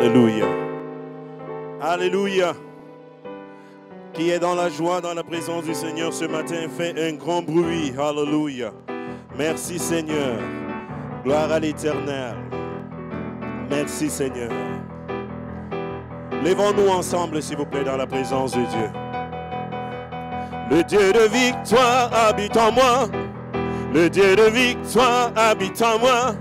Alléluia. Alléluia. Qui est dans la joie, dans la présence du Seigneur ce matin, fait un grand bruit. Alléluia. Merci Seigneur. Gloire à l'Éternel. Merci Seigneur. Lèvons-nous ensemble, s'il vous plaît, dans la présence de Dieu. Le Dieu de victoire habite en moi. Le Dieu de victoire habite en moi.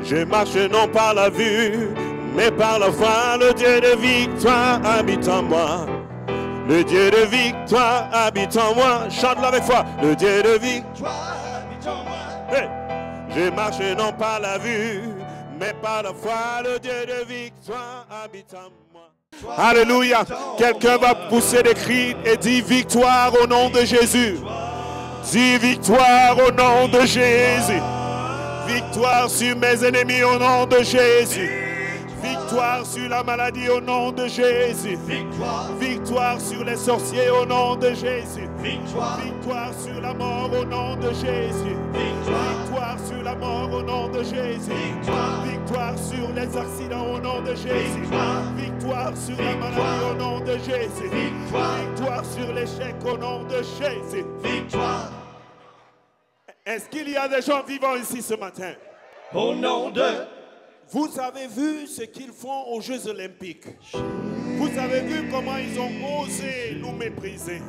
Je marche non par la vue, mais par la foi. Le Dieu de victoire habite en moi. Le Dieu de victoire habite en moi. Chante-le avec foi. Le Dieu de victoire habite en moi. Hey. Je marche non par la vue, mais par la foi. Le Dieu de victoire habite en moi. Alléluia. Quelqu'un va pousser des cris et dit victoire au nom de Jésus. Dis victoire au nom de Jésus. Victoire sur mes ennemis au nom de Jésus. Victoire sur la maladie au nom de Jésus. Victoire sur les sorciers au nom de Jésus. Victoire sur la mort au nom de Jésus. Victoire sur la mort au nom de Jésus. Victoire sur les accidents au nom de Jésus. Victoire sur la maladie au nom de Jésus. Victoire sur l'échec au nom de Jésus. Victoire. Est-ce qu'il y a des gens vivants ici ce matin? Au nom de... Vous avez vu ce qu'ils font aux Jeux Olympiques. Vous avez vu comment ils ont osé nous mépriser.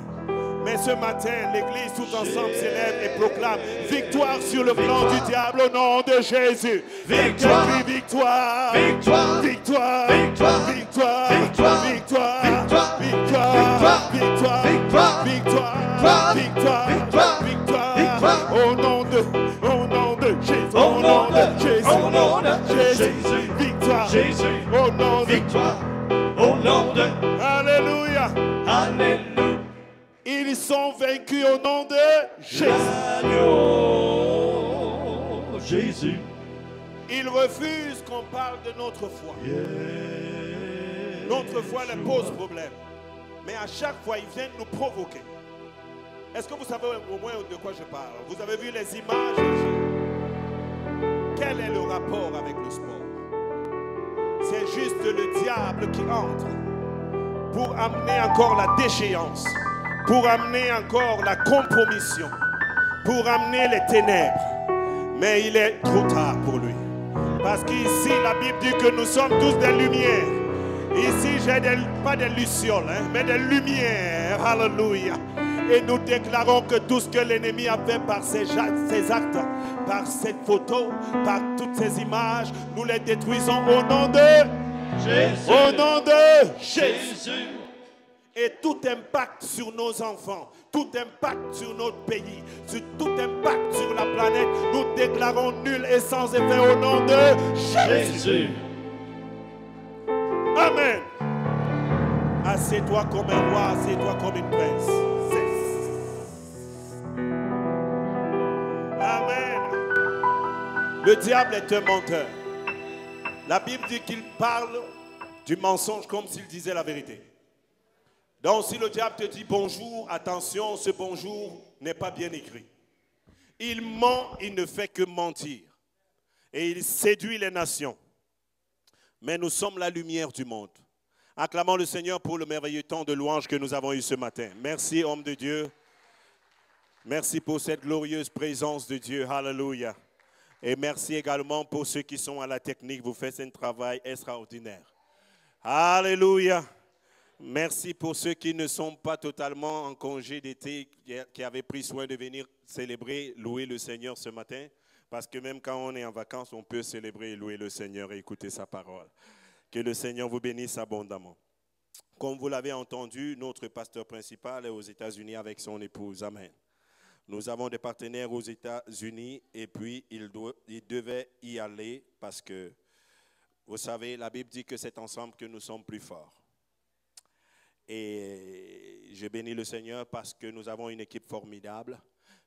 Mais ce matin, l'Église tout ensemble s'élève et proclame victoire sur le plan du diable au nom de Jésus. Victoire, victoire, victoire, victoire, victoire, victoire, victoire, victoire, victoire, victoire, victoire, victoire, victoire, victoire, victoire, victoire, au nom de Jésus, au nom de Jésus, au nom de Jésus, victoire, Jésus, au nom de victoire, au nom de... Alléluia. Alléluia. Ils sont vaincus au nom de Jésus. L'agneau, Jésus. Ils refusent qu'on parle de notre foi. Notre foi leur pose problème. Mais à chaque fois, ils viennent nous provoquer. Est-ce que vous savez au moins de quoi je parle? Vous avez vu les images? Quel est le rapport avec le sport? C'est juste le diable qui entre pour amener encore la déchéance, pour amener encore la compromission, pour amener les ténèbres. Mais il est trop tard pour lui. Parce qu'ici, la Bible dit que nous sommes tous des lumières. Ici, j'ai pas des lucioles, mais des lumières. Alléluia. Et nous déclarons que tout ce que l'ennemi a fait par ses actes, par cette photo, par toutes ces images, nous les détruisons au nom de Jésus. Au nom de Jésus. Et tout impact sur nos enfants, tout impact sur notre pays, tout impact sur la planète, nous déclarons nul et sans effet au nom de Jésus. Amen. Assieds-toi comme un roi, assieds-toi comme une prince. Amen. Le diable est un menteur. La Bible dit qu'il parle du mensonge comme s'il disait la vérité. Donc si le diable te dit bonjour, attention, ce bonjour n'est pas bien écrit. Il ment, il ne fait que mentir. Et il séduit les nations. Mais nous sommes la lumière du monde. Acclamons le Seigneur pour le merveilleux temps de louange que nous avons eu ce matin. Merci, homme de Dieu. Merci pour cette glorieuse présence de Dieu. Alléluia. Et merci également pour ceux qui sont à la technique. Vous faites un travail extraordinaire. Alléluia. Merci pour ceux qui ne sont pas totalement en congé d'été, qui avaient pris soin de venir célébrer, louer le Seigneur ce matin. Parce que même quand on est en vacances, on peut célébrer et louer le Seigneur et écouter sa parole. Que le Seigneur vous bénisse abondamment. Comme vous l'avez entendu, notre pasteur principal est aux États-Unis avec son épouse. Amen. Nous avons des partenaires aux États-Unis et puis il devait y aller parce que, vous savez, la Bible dit que c'est ensemble que nous sommes plus forts. Et je bénis le Seigneur parce que nous avons une équipe formidable.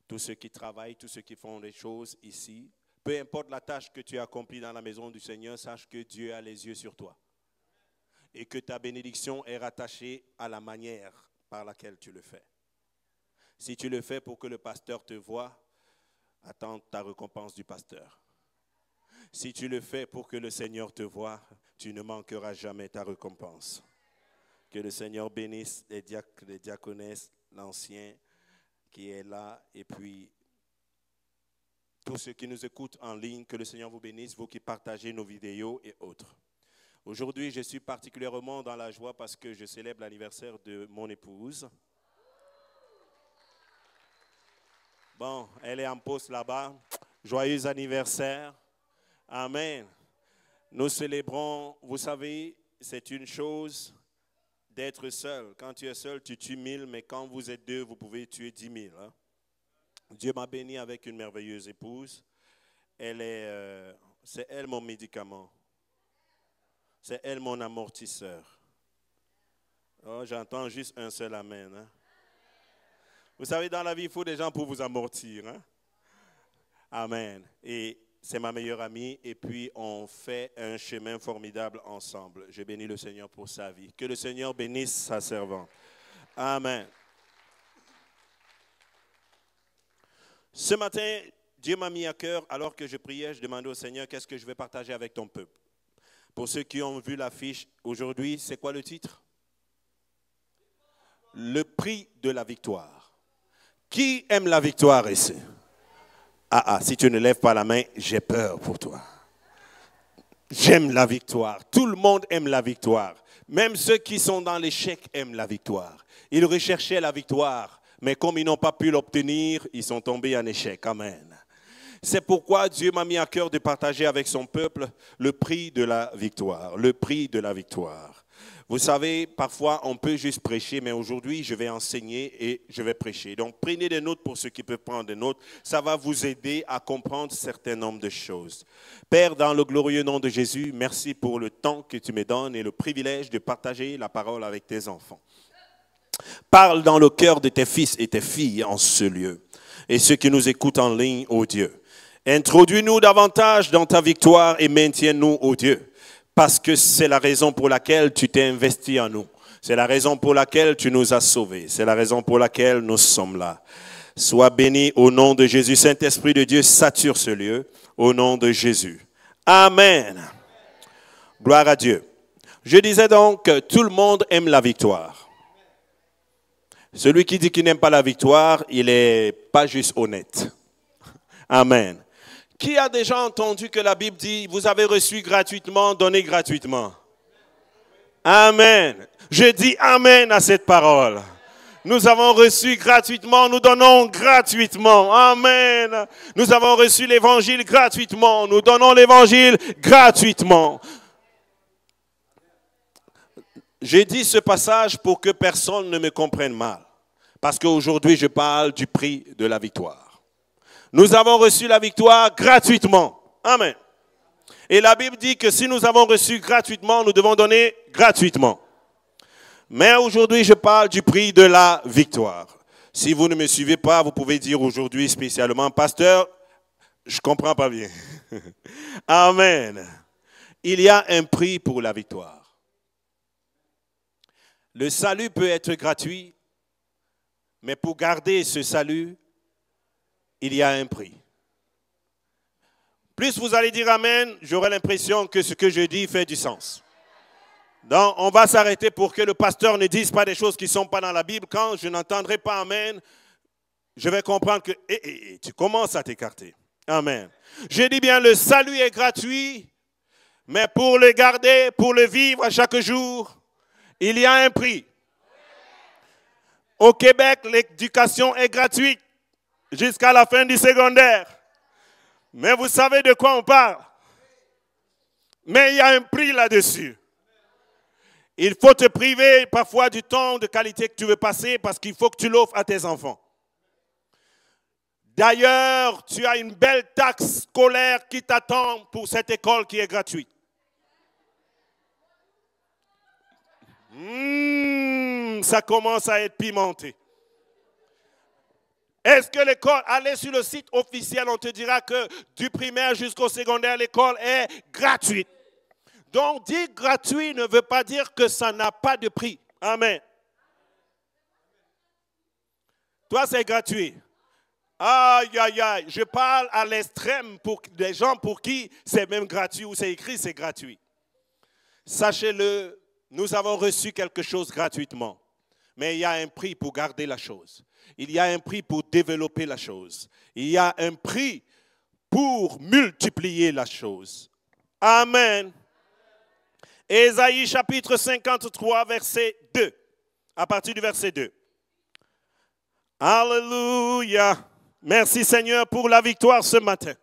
Tous ceux qui travaillent, tous ceux qui font des choses ici. Peu importe la tâche que tu as accomplie dans la maison du Seigneur, sache que Dieu a les yeux sur toi. Et que ta bénédiction est rattachée à la manière par laquelle tu le fais. Si tu le fais pour que le pasteur te voie, attends ta récompense du pasteur. Si tu le fais pour que le Seigneur te voie, tu ne manqueras jamais ta récompense. Que le Seigneur bénisse les diaconesses, l'ancien qui est là, et puis tous ceux qui nous écoutent en ligne, que le Seigneur vous bénisse, vous qui partagez nos vidéos et autres. Aujourd'hui, je suis particulièrement dans la joie parce que je célèbre l'anniversaire de mon épouse. Bon, elle est en poste là-bas. Joyeux anniversaire. Amen. Nous célébrons, vous savez, c'est une chose d'être seul. Quand tu es seul, tu tues 1000, mais quand vous êtes deux, vous pouvez tuer 10 000. Hein? Dieu m'a béni avec une merveilleuse épouse. C'est elle mon médicament. C'est elle mon amortisseur. Oh, j'entends juste un seul amen. Hein? Vous savez, dans la vie, il faut des gens pour vous amortir. Hein? Amen. Et c'est ma meilleure amie et puis on fait un chemin formidable ensemble. Je bénis le Seigneur pour sa vie. Que le Seigneur bénisse sa servante. Amen. Ce matin, Dieu m'a mis à cœur, alors que je priais, je demandais au Seigneur, qu'est-ce que je vais partager avec ton peuple? Pour ceux qui ont vu l'affiche aujourd'hui, c'est quoi le titre? Le prix de la victoire. Qui aime la victoire ici? Si tu ne lèves pas la main, j'ai peur pour toi. J'aime la victoire. Tout le monde aime la victoire. Même ceux qui sont dans l'échec aiment la victoire. Ils recherchaient la victoire, mais comme ils n'ont pas pu l'obtenir, ils sont tombés en échec. Amen. C'est pourquoi Dieu m'a mis à cœur de partager avec son peuple le prix de la victoire. Le prix de la victoire. Vous savez, parfois on peut juste prêcher, mais aujourd'hui je vais enseigner et je vais prêcher. Donc prenez des notes pour ceux qui peuvent prendre des notes. Ça va vous aider à comprendre un certain nombre de choses. Père, dans le glorieux nom de Jésus, merci pour le temps que tu me donnes et le privilège de partager la parole avec tes enfants. Parle dans le cœur de tes fils et tes filles en ce lieu. Et ceux qui nous écoutent en ligne, ô Dieu. Introduis-nous davantage dans ta victoire et maintiens-nous, ô Dieu. Parce que c'est la raison pour laquelle tu t'es investi en nous. C'est la raison pour laquelle tu nous as sauvés. C'est la raison pour laquelle nous sommes là. Sois béni au nom de Jésus. Saint-Esprit de Dieu, sature ce lieu au nom de Jésus. Amen. Gloire à Dieu. Je disais donc que tout le monde aime la victoire. Celui qui dit qu'il n'aime pas la victoire, il n'est pas juste honnête. Amen. Qui a déjà entendu que la Bible dit, vous avez reçu gratuitement, donnez gratuitement? Amen. Je dis amen à cette parole. Nous avons reçu gratuitement, nous donnons gratuitement. Amen. Nous avons reçu l'évangile gratuitement, nous donnons l'évangile gratuitement. J'ai dit ce passage pour que personne ne me comprenne mal. Parce qu'aujourd'hui, je parle du prix de la victoire. Nous avons reçu la victoire gratuitement. Amen. Et la Bible dit que si nous avons reçu gratuitement, nous devons donner gratuitement. Mais aujourd'hui, je parle du prix de la victoire. Si vous ne me suivez pas, vous pouvez dire aujourd'hui spécialement, pasteur, je ne comprends pas bien. Amen. Il y a un prix pour la victoire. Le salut peut être gratuit, mais pour garder ce salut, il y a un prix. Plus vous allez dire amen, j'aurai l'impression que ce que je dis fait du sens. Donc, on va s'arrêter pour que le pasteur ne dise pas des choses qui ne sont pas dans la Bible. Quand je n'entendrai pas amen, je vais comprendre que tu commences à t'écarter. Amen. Je dis bien, le salut est gratuit, mais pour le garder, pour le vivre à chaque jour, il y a un prix. Au Québec, l'éducation est gratuite jusqu'à la fin du secondaire. Mais vous savez de quoi on parle? Mais il y a un prix là-dessus. Il faut te priver parfois du temps de qualité que tu veux passer parce qu'il faut que tu l'offres à tes enfants. D'ailleurs, tu as une belle taxe scolaire qui t'attend pour cette école qui est gratuite. Ça commence à être pimenté. Est-ce que l'école, allez sur le site officiel, on te dira que du primaire jusqu'au secondaire, l'école est gratuite. Donc, dire gratuit ne veut pas dire que ça n'a pas de prix. Amen. Toi, c'est gratuit. Aïe, aïe, aïe. Je parle à l'extrême pour des gens pour qui c'est même gratuit ou c'est écrit, c'est gratuit. Sachez-le, nous avons reçu quelque chose gratuitement. Mais il y a un prix pour garder la chose. Il y a un prix pour développer la chose. Il y a un prix pour multiplier la chose. Amen. Ésaïe chapitre 53, verset 2. À partir du verset 2. Alléluia. Merci Seigneur pour la victoire ce matin.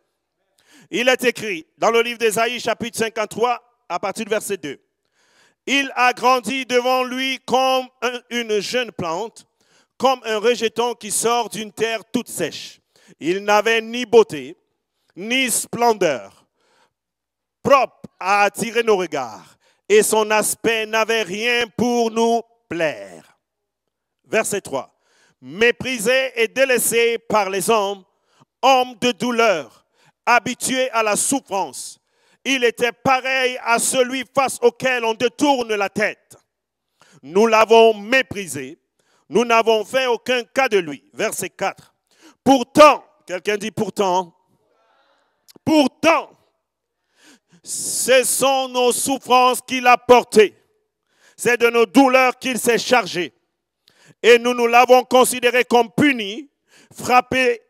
Il est écrit dans le livre d'Ésaïe chapitre 53 à partir du verset 2. Il a grandi devant lui comme une jeune plante, comme un rejeton qui sort d'une terre toute sèche. Il n'avait ni beauté, ni splendeur, propre à attirer nos regards, et son aspect n'avait rien pour nous plaire. Verset 3. Méprisé et délaissé par les hommes, homme de douleur, habitué à la souffrance. Il était pareil à celui face auquel on détourne la tête. Nous l'avons méprisé, nous n'avons fait aucun cas de lui. Verset 4. Pourtant, quelqu'un dit pourtant, ce sont nos souffrances qu'il a portées. C'est de nos douleurs qu'il s'est chargé. Et nous l'avons considéré comme puni, frappé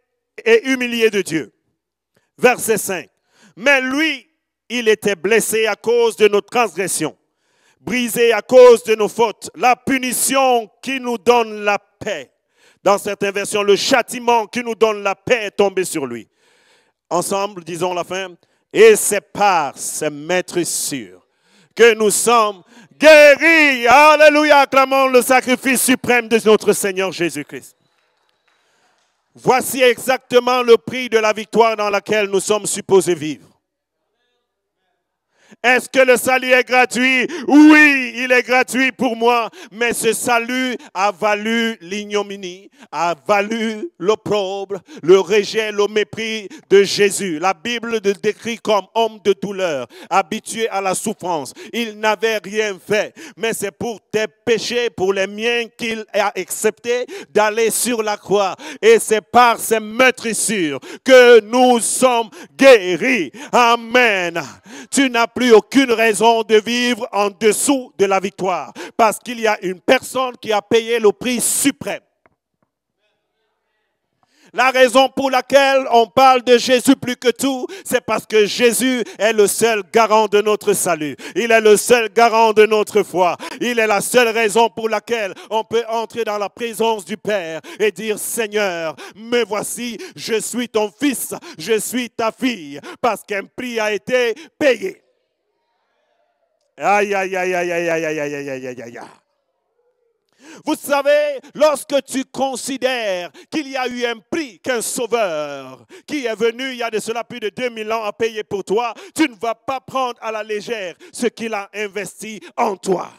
et humilié de Dieu. Verset 5. Mais lui, il était blessé à cause de nos transgressions, brisé à cause de nos fautes. La punition qui nous donne la paix. Dans certaines versions, le châtiment qui nous donne la paix est tombé sur lui. Ensemble, disons la fin. Et c'est par ces maîtresses que nous sommes guéris. Alléluia, acclamons le sacrifice suprême de notre Seigneur Jésus-Christ. Voici exactement le prix de la victoire dans laquelle nous sommes supposés vivre. Est-ce que le salut est gratuit? Oui, il est gratuit pour moi, mais ce salut a valu l'ignominie, a valu l'opprobre, le rejet, le mépris de Jésus. La Bible le décrit comme homme de douleur, habitué à la souffrance. Il n'avait rien fait, mais c'est pour tes péchés, pour les miens qu'il a accepté d'aller sur la croix. Et c'est par ces meurtrissures que nous sommes guéris. Amen. Tu n'as plus aucune raison de vivre en dessous de la victoire. Parce qu'il y a une personne qui a payé le prix suprême. La raison pour laquelle on parle de Jésus plus que tout, c'est parce que Jésus est le seul garant de notre salut. Il est le seul garant de notre foi. Il est la seule raison pour laquelle on peut entrer dans la présence du Père et dire, Seigneur, me voici, je suis ton fils, je suis ta fille, parce qu'un prix a été payé. Aïe, aïe, aïe, aïe, aïe, aïe, aïe, aïe, aïe, aïe, aïe. Vous savez, lorsque tu considères qu'il y a eu un prix, qu'un sauveur qui est venu il y a de cela plus de 2000 ans à payer pour toi, tu ne vas pas prendre à la légère ce qu'il a investi en toi.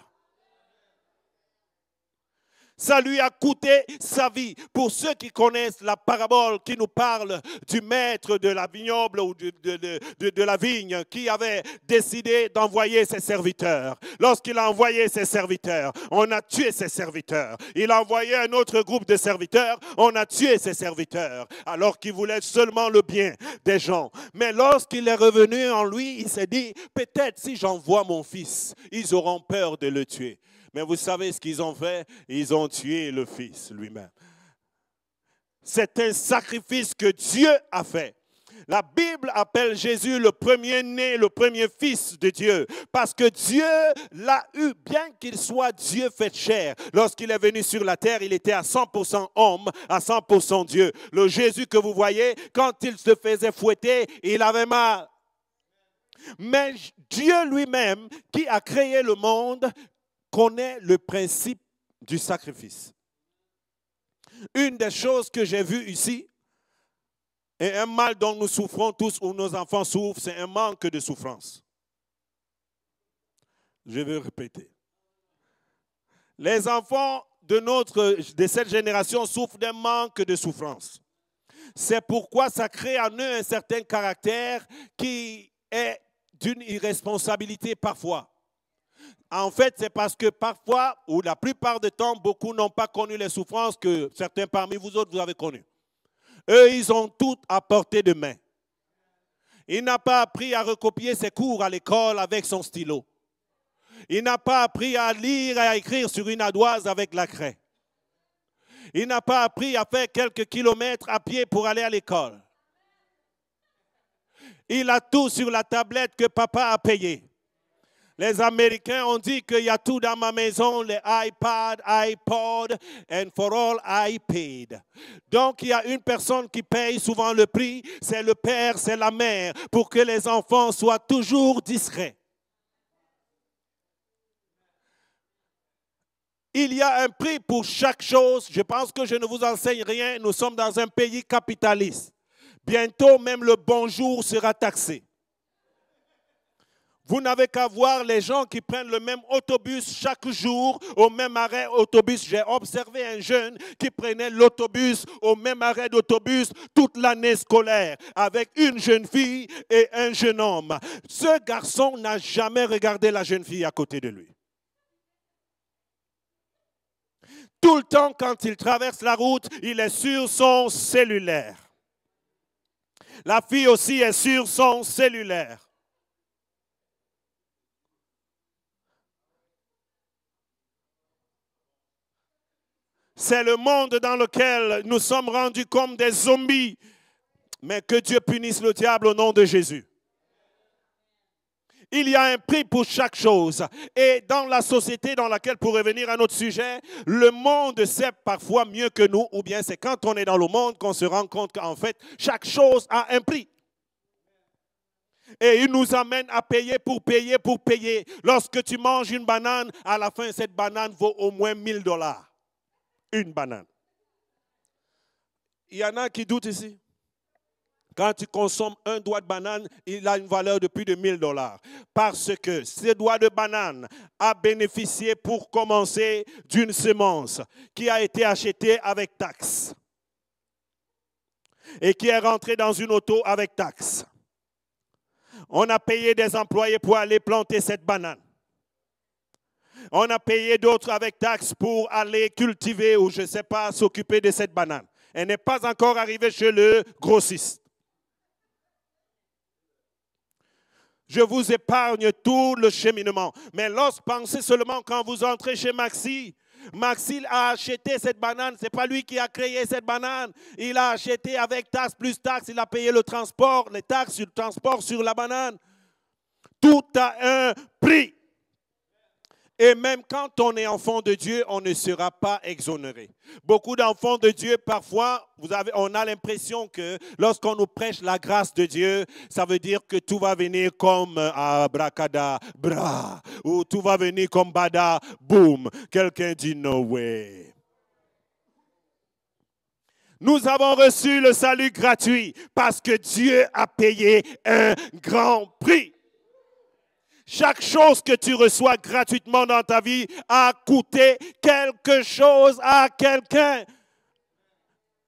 Ça lui a coûté sa vie. Pour ceux qui connaissent la parabole qui nous parle du maître de la vignoble ou de la vigne qui avait décidé d'envoyer ses serviteurs. Lorsqu'il a envoyé ses serviteurs, on a tué ses serviteurs. Il a envoyé un autre groupe de serviteurs, on a tué ses serviteurs. Alors qu'il voulait seulement le bien des gens. Mais lorsqu'il est revenu en lui, il s'est dit, peut-être si j'envoie mon fils, ils auront peur de le tuer. Mais vous savez ce qu'ils ont fait? Ils ont tué le Fils lui-même. C'est un sacrifice que Dieu a fait. La Bible appelle Jésus le premier-né, le premier fils de Dieu. Parce que Dieu l'a eu, bien qu'il soit Dieu fait chair. Lorsqu'il est venu sur la terre, il était à 100% homme, à 100% Dieu. Le Jésus que vous voyez, quand il se faisait fouetter, il avait mal. Mais Dieu lui-même, qui a créé le monde, connaît le principe du sacrifice. Une des choses que j'ai vues ici, et un mal dont nous souffrons tous, ou nos enfants souffrent, c'est un manque de souffrance. Je vais répéter. Les enfants de cette génération souffrent d'un manque de souffrance. C'est pourquoi ça crée en eux un certain caractère qui est d'une irresponsabilité parfois. En fait, c'est parce que parfois, ou la plupart du temps, beaucoup n'ont pas connu les souffrances que certains parmi vous autres, vous avez connues. Eux, ils ont tout à portée de main. Il n'a pas appris à recopier ses cours à l'école avec son stylo. Il n'a pas appris à lire et à écrire sur une ardoise avec la craie. Il n'a pas appris à faire quelques kilomètres à pied pour aller à l'école. Il a tout sur la tablette que papa a payé. Les Américains ont dit qu'il y a tout dans ma maison, les iPad, iPod, and for all I paid. Donc il y a une personne qui paye souvent le prix, c'est le père, c'est la mère, pour que les enfants soient toujours discrets. Il y a un prix pour chaque chose. Je pense que je ne vous enseigne rien. Nous sommes dans un pays capitaliste. Bientôt, même le bonjour sera taxé. Vous n'avez qu'à voir les gens qui prennent le même autobus chaque jour au même arrêt d'autobus. J'ai observé un jeune qui prenait l'autobus au même arrêt d'autobus toute l'année scolaire avec une jeune fille et un jeune homme. Ce garçon n'a jamais regardé la jeune fille à côté de lui. Tout le temps, quand il traverse la route, il est sur son cellulaire. La fille aussi est sur son cellulaire. C'est le monde dans lequel nous sommes rendus comme des zombies. Mais que Dieu punisse le diable au nom de Jésus. Il y a un prix pour chaque chose. Et dans la société dans laquelle, pour revenir à notre sujet, le monde sait parfois mieux que nous, ou bien c'est quand on est dans le monde qu'on se rend compte qu'en fait, chaque chose a un prix. Et il nous amène à payer pour payer pour payer. Lorsque tu manges une banane, à la fin, cette banane vaut au moins $1000. Une banane. Il y en a qui doutent ici. Quand tu consommes un doigt de banane, il a une valeur de plus de $1000. Parce que ce doigt de banane a bénéficié pour commencer d'une semence qui a été achetée avec taxe. Et qui est rentrée dans une auto avec taxe. On a payé des employés pour aller planter cette banane. On a payé d'autres avec taxe pour aller cultiver ou je ne sais pas, s'occuper de cette banane. Elle n'est pas encore arrivée chez le grossiste. Je vous épargne tout le cheminement. Mais pensez seulement quand vous entrez chez Maxi. Maxi a acheté cette banane. Ce n'est pas lui qui a créé cette banane. Il a acheté avec taxe plus taxe. Il a payé le transport, les taxes sur le transport sur la banane. Tout a un prix. Et même quand on est enfant de Dieu, on ne sera pas exonéré. Beaucoup d'enfants de Dieu, parfois, on a l'impression que lorsqu'on nous prêche la grâce de Dieu, ça veut dire que tout va venir comme abracadabra, ou tout va venir comme bada, boum. Quelqu'un dit no way. Nous avons reçu le salut gratuit parce que Dieu a payé un grand prix. Chaque chose que tu reçois gratuitement dans ta vie a coûté quelque chose à quelqu'un.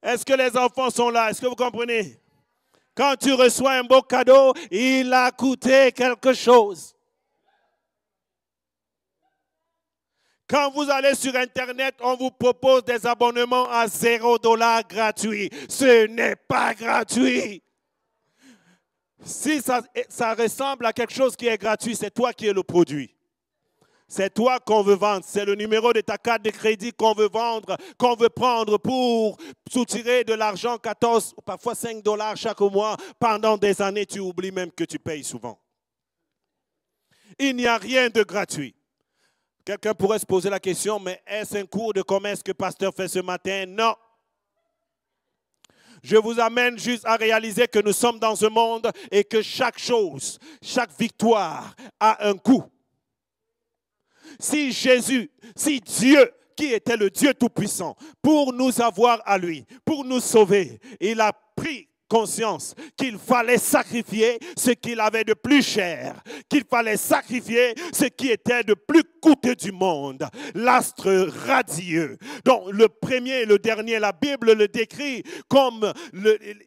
Est-ce que les enfants sont là? Est-ce que vous comprenez? Quand tu reçois un beau cadeau, il a coûté quelque chose. Quand vous allez sur Internet, on vous propose des abonnements à $0 gratuits. Ce n'est pas gratuit. Si ça ressemble à quelque chose qui est gratuit, c'est toi qui es le produit. C'est toi qu'on veut vendre. C'est le numéro de ta carte de crédit qu'on veut vendre, qu'on veut prendre pour soutirer de l'argent, 14 ou parfois $5 chaque mois. Pendant des années, tu oublies même que tu payes souvent. Il n'y a rien de gratuit. Quelqu'un pourrait se poser la question, mais est-ce un cours de commerce que le pasteur fait ce matin? Non. Je vous amène juste à réaliser que nous sommes dans un monde et que chaque chose, chaque victoire a un coût. Si Dieu, qui était le Dieu Tout-Puissant, pour nous avoir à lui, pour nous sauver, il a pris conscience qu'il fallait sacrifier ce qu'il avait de plus cher, qu'il fallait sacrifier ce qui était de plus goutte du monde, l'astre radieux. Donc le premier et le dernier, la Bible le décrit comme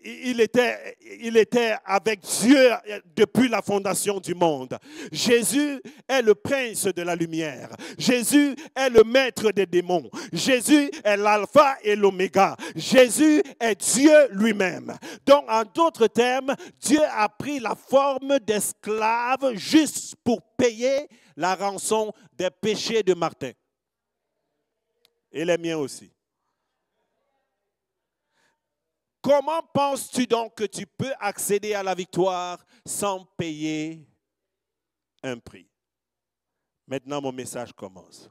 il était avec Dieu depuis la fondation du monde. Jésus est le prince de la lumière. Jésus est le maître des démons. Jésus est l'alpha et l'oméga. Jésus est Dieu lui-même. Donc, en d'autres termes, Dieu a pris la forme d'esclave juste pour payer la rançon des péchés de Martin. Et les miens aussi. Comment penses-tu donc que tu peux accéder à la victoire sans payer un prix? Maintenant, mon message commence.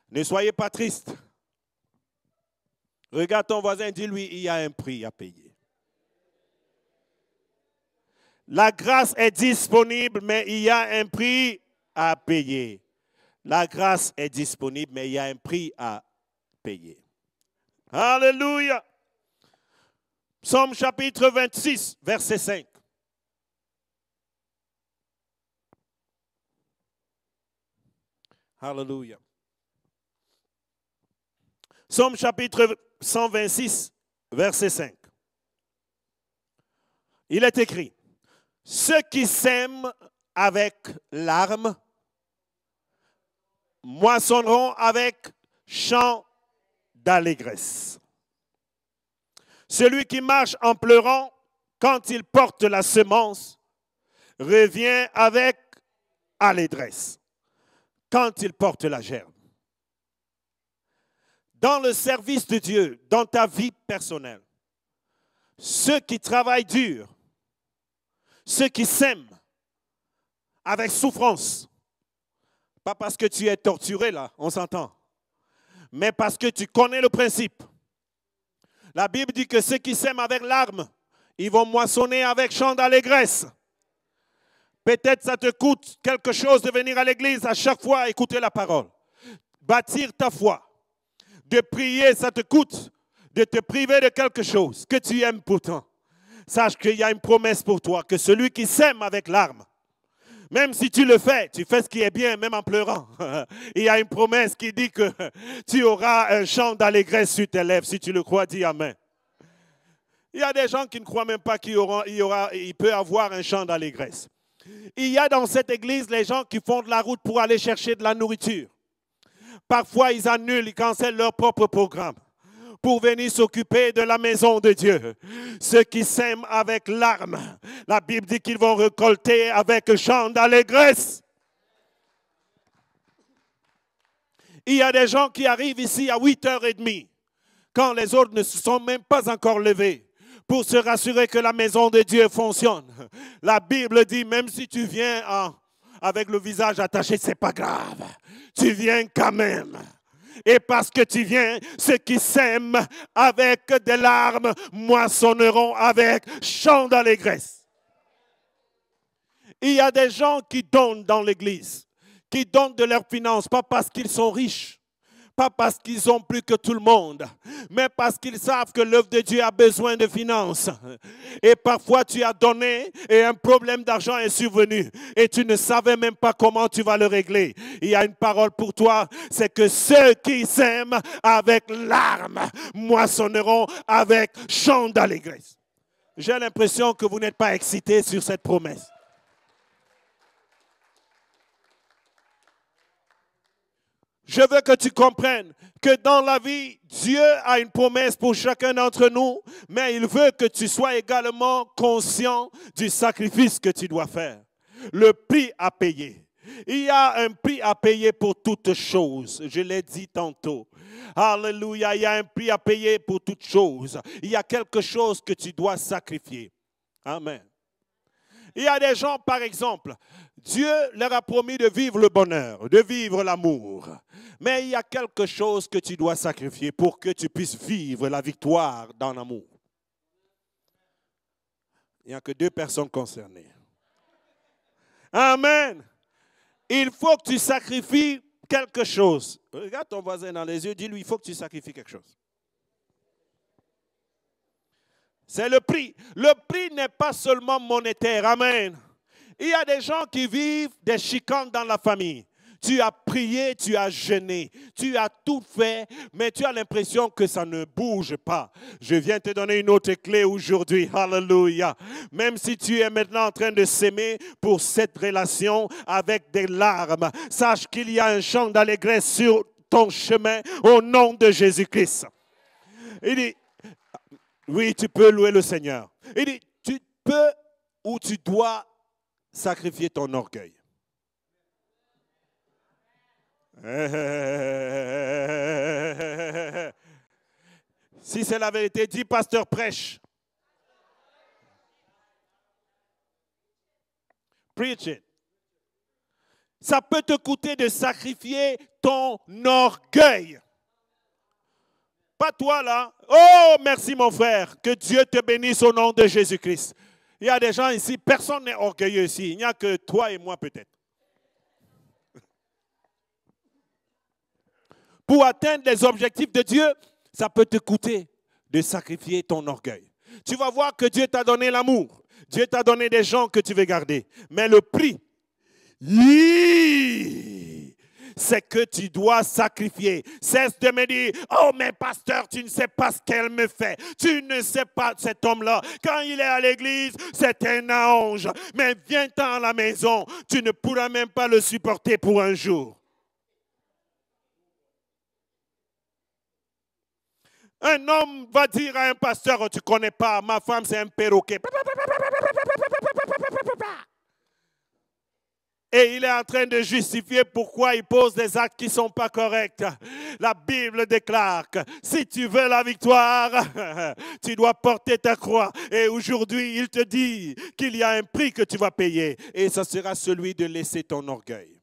Ne soyez pas triste. Regarde ton voisin, dis-lui, il y a un prix à payer. La grâce est disponible, mais il y a un prix à payer. La grâce est disponible, mais il y a un prix à payer. Alléluia. Psaume chapitre 26, verset 5. Alléluia. Psaume chapitre 126, verset 5. Il est écrit, ceux qui sèment avec larmes moissonneront avec chant d'allégresse. Celui qui marche en pleurant, quand il porte la semence, revient avec allégresse, quand il porte la gerbe. Dans le service de Dieu, dans ta vie personnelle, ceux qui travaillent dur, ceux qui sèment avec souffrance, pas parce que tu es torturé là, on s'entend, mais parce que tu connais le principe. La Bible dit que ceux qui sèment avec larmes, ils vont moissonner avec chant d'allégresse. Peut-être ça te coûte quelque chose de venir à l'église à chaque fois écouter la parole. Bâtir ta foi. De prier, ça te coûte de te priver de quelque chose que tu aimes pourtant. Sache qu'il y a une promesse pour toi, que celui qui sème avec larmes, même si tu le fais, tu fais ce qui est bien, même en pleurant. Il y a une promesse qui dit que tu auras un chant d'allégresse sur tes lèvres. Si tu le crois, dis Amen. Il y a des gens qui ne croient même pas qu'il peut avoir un chant d'allégresse. Il y a dans cette église les gens qui font de la route pour aller chercher de la nourriture. Parfois, ils annulent, ils cancellent leur propre programme pour venir s'occuper de la maison de Dieu. Ceux qui sèment avec larmes, la Bible dit qu'ils vont récolter avec chant d'allégresse. Il y a des gens qui arrivent ici à 8h30, quand les autres ne se sont même pas encore levés, pour se rassurer que la maison de Dieu fonctionne. La Bible dit, même si tu viens avec le visage attaché, ce n'est pas grave. Tu viens quand même. Et parce que tu viens, ceux qui sèment avec des larmes moissonneront avec chant d'allégresse. Il y a des gens qui donnent dans l'église, qui donnent de leurs finances, pas parce qu'ils sont riches, pas parce qu'ils ont plus que tout le monde, mais parce qu'ils savent que l'œuvre de Dieu a besoin de finances. Et parfois tu as donné et un problème d'argent est survenu et tu ne savais même pas comment tu vas le régler. Il y a une parole pour toi, c'est que ceux qui sèment avec larmes moissonneront avec chant d'allégresse. J'ai l'impression que vous n'êtes pas excités sur cette promesse. Je veux que tu comprennes que dans la vie, Dieu a une promesse pour chacun d'entre nous, mais il veut que tu sois également conscient du sacrifice que tu dois faire. Le prix à payer. Il y a un prix à payer pour toutes choses. Je l'ai dit tantôt. Alléluia, il y a un prix à payer pour toutes choses. Il y a quelque chose que tu dois sacrifier. Amen. Il y a des gens, par exemple, Dieu leur a promis de vivre le bonheur, de vivre l'amour. Mais il y a quelque chose que tu dois sacrifier pour que tu puisses vivre la victoire dans l'amour. Il n'y a que 2 personnes concernées. Amen. Il faut que tu sacrifies quelque chose. Regarde ton voisin dans les yeux, dis-lui, il faut que tu sacrifies quelque chose. C'est le prix. Le prix n'est pas seulement monétaire. Amen. Il y a des gens qui vivent des chicanes dans la famille. Tu as prié, tu as jeûné, tu as tout fait, mais tu as l'impression que ça ne bouge pas. Je viens te donner une autre clé aujourd'hui. Alléluia. Même si tu es maintenant en train de s'aimer pour cette relation avec des larmes, sache qu'il y a un chant d'allégresse sur ton chemin au nom de Jésus-Christ. Il dit, oui, tu peux louer le Seigneur. Il dit, tu peux ou tu dois sacrifier ton orgueil. Si c'est la vérité, dis pasteur prêche. Preach it. Ça peut te coûter de sacrifier ton orgueil. Pas toi là. Oh, merci mon frère. Que Dieu te bénisse au nom de Jésus-Christ. Il y a des gens ici, personne n'est orgueilleux ici. Il n'y a que toi et moi peut-être. Pour atteindre les objectifs de Dieu, ça peut te coûter de sacrifier ton orgueil. Tu vas voir que Dieu t'a donné l'amour. Dieu t'a donné des gens que tu veux garder. Mais le prix, c'est que tu dois sacrifier. Cesse de me dire, oh mais pasteur, tu ne sais pas ce qu'elle me fait. Tu ne sais pas cet homme-là. Quand il est à l'église, c'est un ange. Mais viens-t'en à la maison, tu ne pourras même pas le supporter pour un jour. Un homme va dire à un pasteur, oh, tu ne connais pas, ma femme c'est un perroquet. Et il est en train de justifier pourquoi il pose des actes qui ne sont pas corrects. La Bible déclare que si tu veux la victoire, tu dois porter ta croix. Et aujourd'hui, il te dit qu'il y a un prix que tu vas payer. Et ce sera celui de laisser ton orgueil.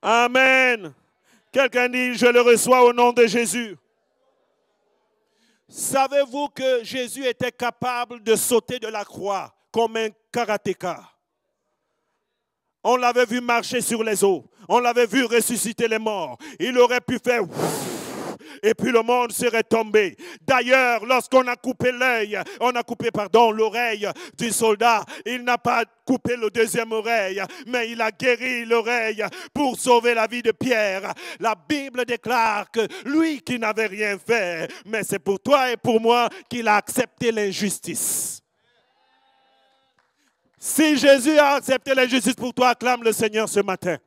Amen. Quelqu'un dit, je le reçois au nom de Jésus. Savez-vous que Jésus était capable de sauter de la croix comme un karatéka? On l'avait vu marcher sur les eaux. On l'avait vu ressusciter les morts. Il aurait pu faire et puis le monde serait tombé. D'ailleurs, lorsqu'on a coupé l'oreille du soldat, il n'a pas coupé la deuxième oreille, mais il a guéri l'oreille pour sauver la vie de Pierre. La Bible déclare que lui qui n'avait rien fait, mais c'est pour toi et pour moi qu'il a accepté l'injustice. Si Jésus a accepté l'injustice pour toi, acclame le Seigneur ce matin.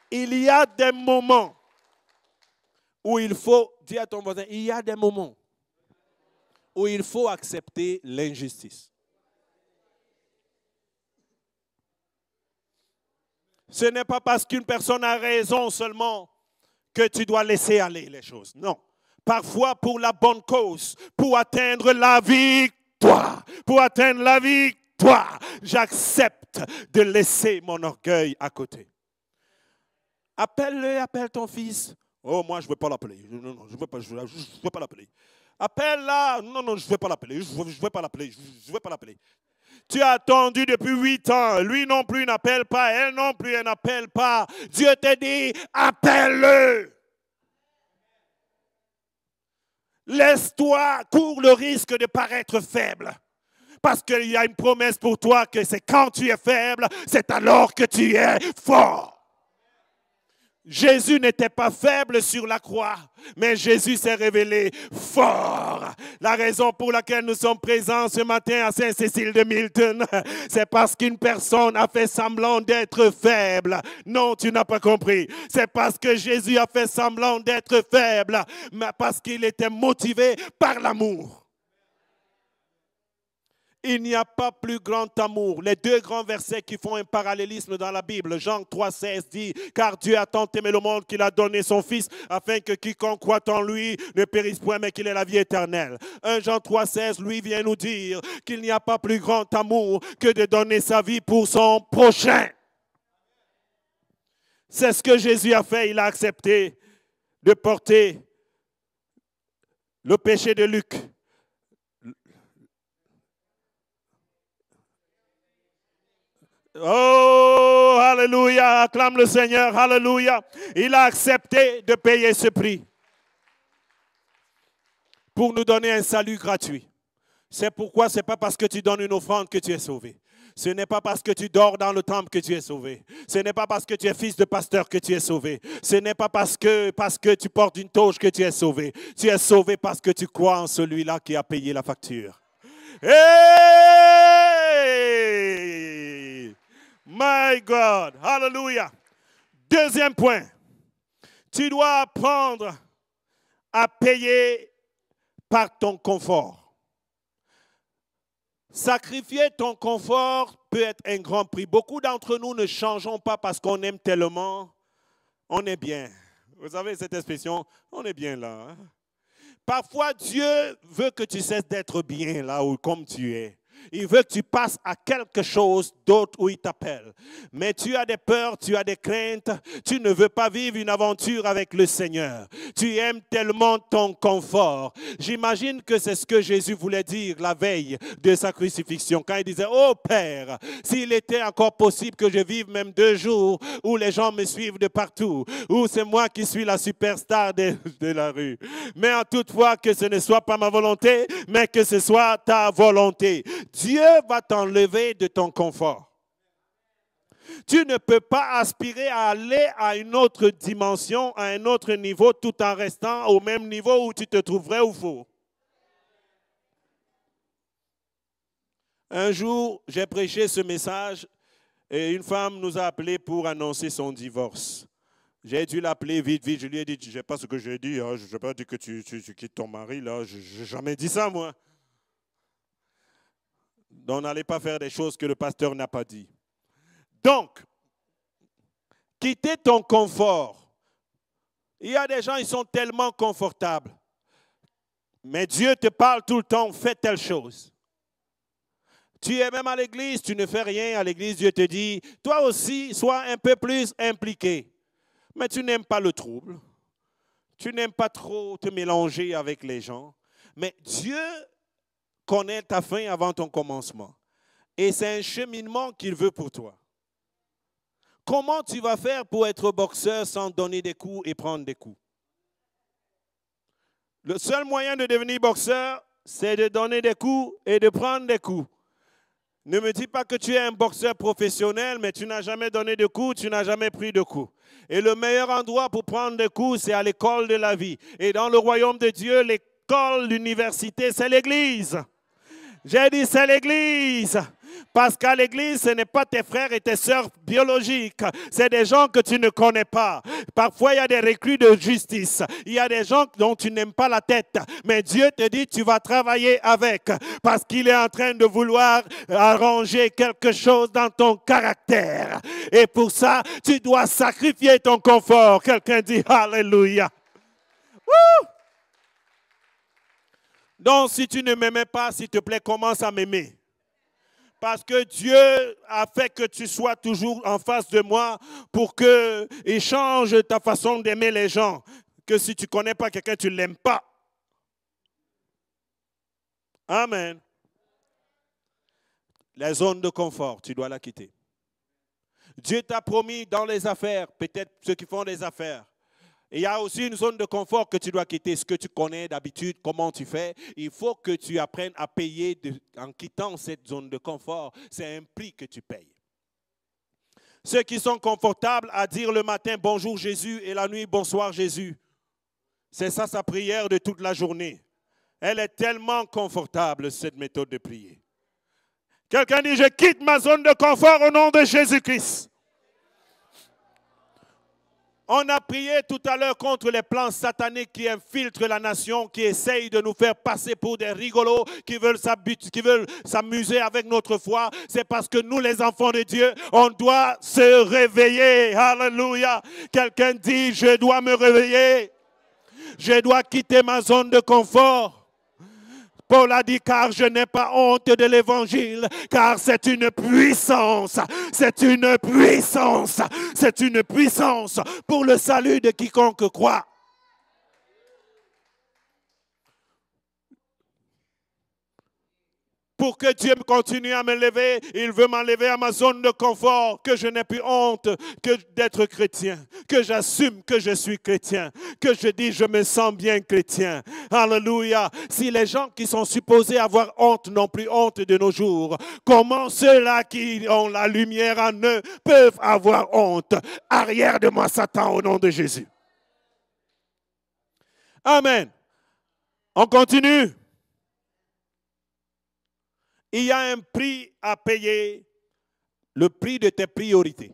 Il y a des moments où il faut, dis à ton voisin, il y a des moments où il faut accepter l'injustice. Ce n'est pas parce qu'une personne a raison seulement que tu dois laisser aller les choses. Non. Parfois pour la bonne cause, pour atteindre la victoire. Pour atteindre la victoire, j'accepte de laisser mon orgueil à côté. Appelle-le, appelle ton fils. Oh, moi, je ne veux pas l'appeler. Non, je ne veux pas l'appeler. Appelle-la. Non, je ne veux pas l'appeler. Je ne veux pas l'appeler. Je ne veux pas l'appeler. Tu as attendu depuis 8 ans. Lui non plus n'appelle pas. Elle non plus, elle n'appelle pas. Dieu te dit, appelle-le. Laisse-toi, cours le risque de paraître faible. Parce qu'il y a une promesse pour toi que c'est quand tu es faible, c'est alors que tu es fort. Jésus n'était pas faible sur la croix, mais Jésus s'est révélé fort. La raison pour laquelle nous sommes présents ce matin à Saint-Cécile de Milton, c'est parce qu'une personne a fait semblant d'être faible. Non, tu n'as pas compris. C'est parce que Jésus a fait semblant d'être faible, mais parce qu'il était motivé par l'amour. Il n'y a pas plus grand amour. Les deux grands versets qui font un parallélisme dans la Bible. Jean 3,16 dit, car Dieu a tant aimé le monde qu'il a donné son Fils, afin que quiconque croit en lui ne périsse point, mais qu'il ait la vie éternelle. 1 Jean 3,16, lui vient nous dire qu'il n'y a pas plus grand amour que de donner sa vie pour son prochain. C'est ce que Jésus a fait. Il a accepté de porter le péché de Luc. Oh, alléluia, acclame le Seigneur, alléluia. Il a accepté de payer ce prix pour nous donner un salut gratuit. C'est pourquoi ce n'est pas parce que tu donnes une offrande que tu es sauvé. Ce n'est pas parce que tu dors dans le temple que tu es sauvé. Ce n'est pas parce que tu es fils de pasteur que tu es sauvé. Ce n'est pas parce que tu portes une toge que tu es sauvé. Tu es sauvé parce que tu crois en celui-là qui a payé la facture. Hey! My God! Hallelujah! Deuxième point. Tu dois apprendre à payer par ton confort. Sacrifier ton confort peut être un grand prix. Beaucoup d'entre nous ne changeons pas parce qu'on aime tellement. On est bien. Vous savez cette expression, on est bien là. Hein? Parfois, Dieu veut que tu cesses d'être bien là où comme tu es. Il veut que tu passes à quelque chose d'autre où il t'appelle. Mais tu as des peurs, tu as des craintes. Tu ne veux pas vivre une aventure avec le Seigneur. Tu aimes tellement ton confort. J'imagine que c'est ce que Jésus voulait dire la veille de sa crucifixion. Quand il disait, oh Père, s'il était encore possible que je vive même 2 jours où les gens me suivent de partout, où c'est moi qui suis la superstar de la rue. Mais en toutefois que ce ne soit pas ma volonté, mais que ce soit ta volonté. Dieu va t'enlever de ton confort. Tu ne peux pas aspirer à aller à une autre dimension, à un autre niveau, tout en restant au même niveau où tu te trouverais ou faux. Un jour, j'ai prêché ce message et une femme nous a appelés pour annoncer son divorce. J'ai dû l'appeler vite. Je lui ai dit, je ne sais pas ce que j'ai dit, hein. Je n'ai pas dit que tu quittes ton mari, là. Je n'ai jamais dit ça, moi. Donc, n'allez pas faire des choses que le pasteur n'a pas dit. Donc, quitter ton confort. Il y a des gens, ils sont tellement confortables. Mais Dieu te parle tout le temps, fais telle chose. Tu es même à l'église, tu ne fais rien à l'église. Dieu te dit, toi aussi, sois un peu plus impliqué. Mais tu n'aimes pas le trouble. Tu n'aimes pas trop te mélanger avec les gens. Mais Dieu connaît ta fin avant ton commencement. Et c'est un cheminement qu'il veut pour toi. Comment tu vas faire pour être boxeur sans donner des coups et prendre des coups? Le seul moyen de devenir boxeur, c'est de donner des coups et de prendre des coups. Ne me dis pas que tu es un boxeur professionnel, mais tu n'as jamais donné de coups, tu n'as jamais pris de coups. Et le meilleur endroit pour prendre des coups, c'est à l'école de la vie. Et dans le royaume de Dieu, l'école, l'université, c'est l'église. J'ai dit c'est l'église. Parce qu'à l'église, ce n'est pas tes frères et tes sœurs biologiques. C'est des gens que tu ne connais pas. Parfois, il y a des reclus de justice. Il y a des gens dont tu n'aimes pas la tête. Mais Dieu te dit, tu vas travailler avec. Parce qu'il est en train de vouloir arranger quelque chose dans ton caractère. Et pour ça, tu dois sacrifier ton confort. Quelqu'un dit Alléluia. Woo! Donc, si tu ne m'aimais pas, s'il te plaît, commence à m'aimer. Parce que Dieu a fait que tu sois toujours en face de moi pour qu'il change ta façon d'aimer les gens. Que si tu ne connais pas quelqu'un, tu ne l'aimes pas. Amen. La zone de confort, tu dois la quitter. Dieu t'a promis dans les affaires, peut-être ceux qui font des affaires. Il y a aussi une zone de confort que tu dois quitter. Ce que tu connais d'habitude, comment tu fais. Il faut que tu apprennes à payer en quittant cette zone de confort. C'est un prix que tu payes. Ceux qui sont confortables à dire le matin « Bonjour Jésus » et la nuit « Bonsoir Jésus ». C'est ça sa prière de toute la journée. Elle est tellement confortable, cette méthode de prier. Quelqu'un dit « Je quitte ma zone de confort au nom de Jésus-Christ ». On a prié tout à l'heure contre les plans sataniques qui infiltrent la nation, qui essayent de nous faire passer pour des rigolos, qui veulent s'amuser avec notre foi. C'est parce que nous, les enfants de Dieu, on doit se réveiller. Alléluia. Quelqu'un dit, je dois me réveiller. Je dois quitter ma zone de confort. Paul a dit, car je n'ai pas honte de l'évangile, car c'est une puissance, c'est une puissance, c'est une puissance pour le salut de quiconque croit. Pour que Dieu continue à me lever, il veut m'enlever à ma zone de confort, que je n'ai plus honte que d'être chrétien, que j'assume que je suis chrétien, que je dis je me sens bien chrétien. Alléluia. Si les gens qui sont supposés avoir honte n'ont plus honte de nos jours, comment ceux-là qui ont la lumière en eux peuvent avoir honte? Arrière de moi, Satan, au nom de Jésus. Amen. On continue. Il y a un prix à payer, le prix de tes priorités.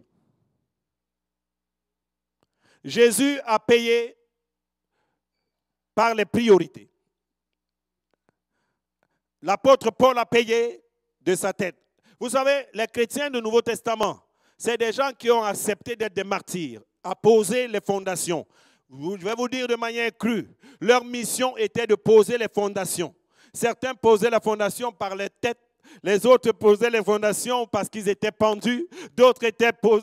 Jésus a payé par les priorités. L'apôtre Paul a payé de sa tête. Vous savez, les chrétiens du Nouveau Testament, c'est des gens qui ont accepté d'être des martyrs, à poser les fondations. Je vais vous dire de manière crue, leur mission était de poser les fondations. Certains posaient la fondation par les têtes, les autres posaient les fondations parce qu'ils étaient pendus, d'autres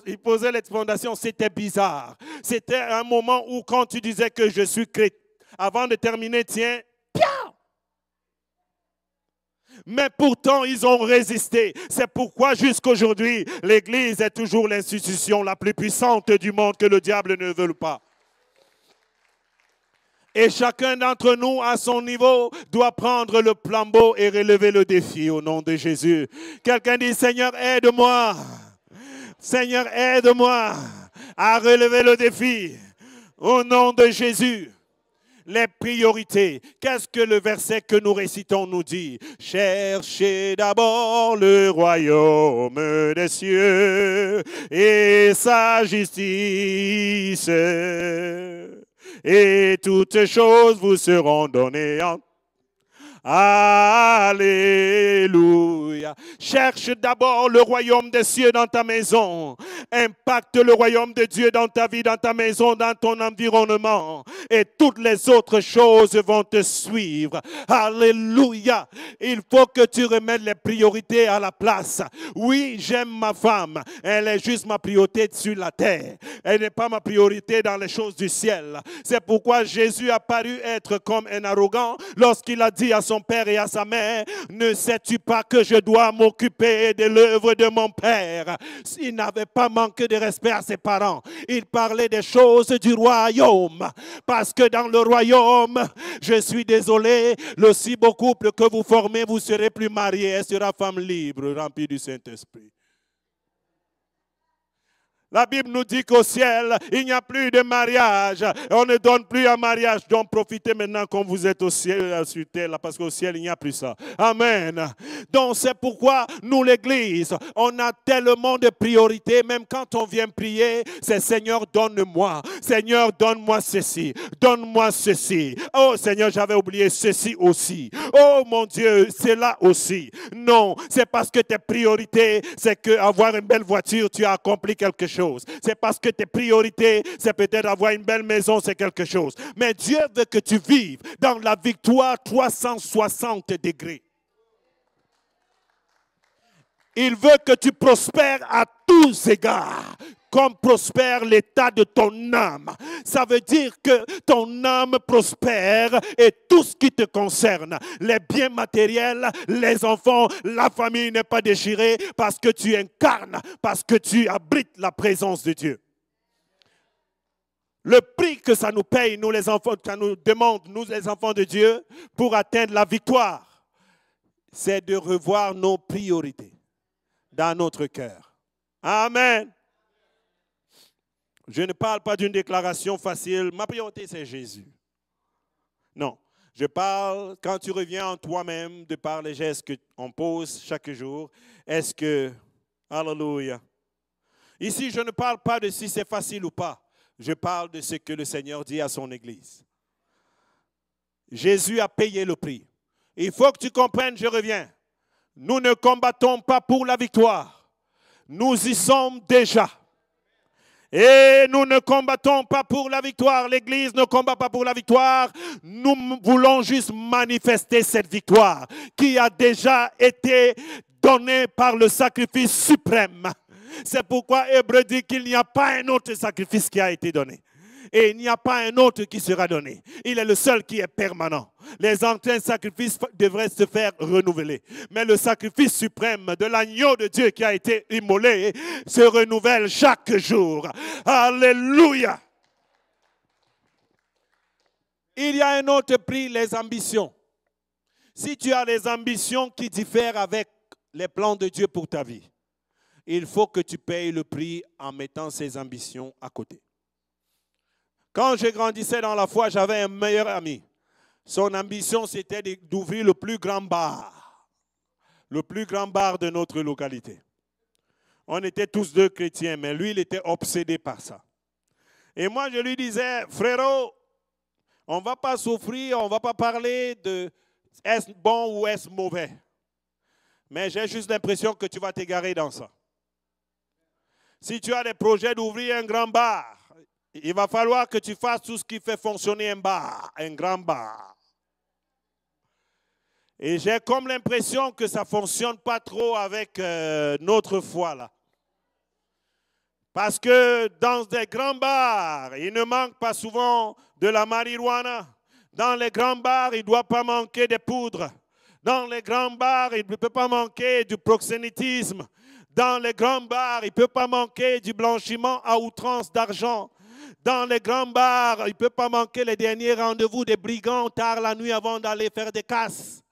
ils posaient les fondations, c'était bizarre. C'était un moment où quand tu disais que je suis chrétien, avant de terminer, tiens, piao! Mais pourtant, ils ont résisté. C'est pourquoi jusqu'aujourd'hui, l'Église est toujours l'institution la plus puissante du monde que le diable ne veut pas. Et chacun d'entre nous, à son niveau, doit prendre le flambeau et relever le défi au nom de Jésus. Quelqu'un dit, Seigneur, aide-moi. Seigneur, aide-moi à relever le défi au nom de Jésus. Les priorités. Qu'est-ce que le verset que nous récitons nous dit? Cherchez d'abord le royaume des cieux et sa justice. Et toutes choses vous seront données en Alléluia. Cherche d'abord le royaume des cieux dans ta maison. Impacte le royaume de Dieu dans ta vie, dans ta maison, dans ton environnement. Et toutes les autres choses vont te suivre. Alléluia. Il faut que tu remettes les priorités à la place. Oui, j'aime ma femme. Elle est juste ma priorité sur la terre. Elle n'est pas ma priorité dans les choses du ciel. C'est pourquoi Jésus a paru être comme un arrogant lorsqu'il a dit à son père et à sa mère, ne sais-tu pas que je dois m'occuper de l'œuvre de mon père? Il n'avait pas manqué de respect à ses parents. Il parlait des choses du royaume. Parce que dans le royaume, je suis désolé, le si beau couple que vous formez, vous serez plus mariés. Elle sera femme libre, remplie du Saint-Esprit. La Bible nous dit qu'au ciel, il n'y a plus de mariage. On ne donne plus un mariage. Donc profitez maintenant quand vous êtes au ciel, sur terre, parce qu'au ciel, il n'y a plus ça. Amen. Donc c'est pourquoi nous, l'Église, on a tellement de priorités. Même quand on vient prier, c'est Seigneur, donne-moi. Seigneur, donne-moi ceci. Donne-moi ceci. Oh Seigneur, j'avais oublié ceci aussi. Oh mon Dieu, c'est là aussi. Non, c'est parce que tes priorités, c'est qu'avoir une belle voiture, tu as accompli quelque chose. C'est parce que tes priorités, c'est peut-être avoir une belle maison, c'est quelque chose. Mais Dieu veut que tu vives dans la victoire 360 degrés. Il veut que tu prospères à tous égards, comme prospère l'état de ton âme. Ça veut dire que ton âme prospère et tout ce qui te concerne, les biens matériels, les enfants, la famille n'est pas déchirée parce que tu incarnes, parce que tu abrites la présence de Dieu. Le prix que ça nous paye, nous les enfants, ça nous demande, nous les enfants de Dieu, pour atteindre la victoire, c'est de revoir nos priorités dans notre cœur. Amen. Je ne parle pas d'une déclaration facile. Ma priorité, c'est Jésus. Non. Je parle, quand tu reviens en toi-même, de par les gestes qu'on pose chaque jour, est-ce que, alléluia. Ici, je ne parle pas de si c'est facile ou pas. Je parle de ce que le Seigneur dit à son Église. Jésus a payé le prix. Il faut que tu comprennes, je reviens. Nous ne combattons pas pour la victoire. Nous y sommes déjà. Et nous ne combattons pas pour la victoire. L'Église ne combat pas pour la victoire. Nous voulons juste manifester cette victoire qui a déjà été donnée par le sacrifice suprême. C'est pourquoi Hébreu dit qu'il n'y a pas un autre sacrifice qui a été donné. Et il n'y a pas un autre qui sera donné. Il est le seul qui est permanent. Les anciens sacrifices devraient se faire renouveler. Mais le sacrifice suprême de l'agneau de Dieu qui a été immolé se renouvelle chaque jour. Alléluia. Il y a un autre prix, les ambitions. Si tu as des ambitions qui diffèrent avec les plans de Dieu pour ta vie, il faut que tu payes le prix en mettant ces ambitions à côté. Quand je grandissais dans la foi, j'avais un meilleur ami. Son ambition, c'était d'ouvrir le plus grand bar de notre localité. On était tous deux chrétiens, mais lui, il était obsédé par ça. Et moi, je lui disais, frérot, on ne va pas souffrir, on ne va pas parler de est-ce bon ou est-ce mauvais. Mais j'ai juste l'impression que tu vas t'égarer dans ça. Si tu as des projets d'ouvrir un grand bar, il va falloir que tu fasses tout ce qui fait fonctionner un bar, un grand bar. Et j'ai comme l'impression que ça ne fonctionne pas trop avec notre foi là. Parce que dans des grands bars, il ne manque pas souvent de la marijuana. Dans les grands bars, il ne doit pas manquer des poudres. Dans les grands bars, il ne peut pas manquer du proxénétisme. Dans les grands bars, il ne peut pas manquer du blanchiment à outrance d'argent. Dans les grands bars, il ne peut pas manquer les derniers rendez-vous des brigands tard la nuit avant d'aller faire des casses.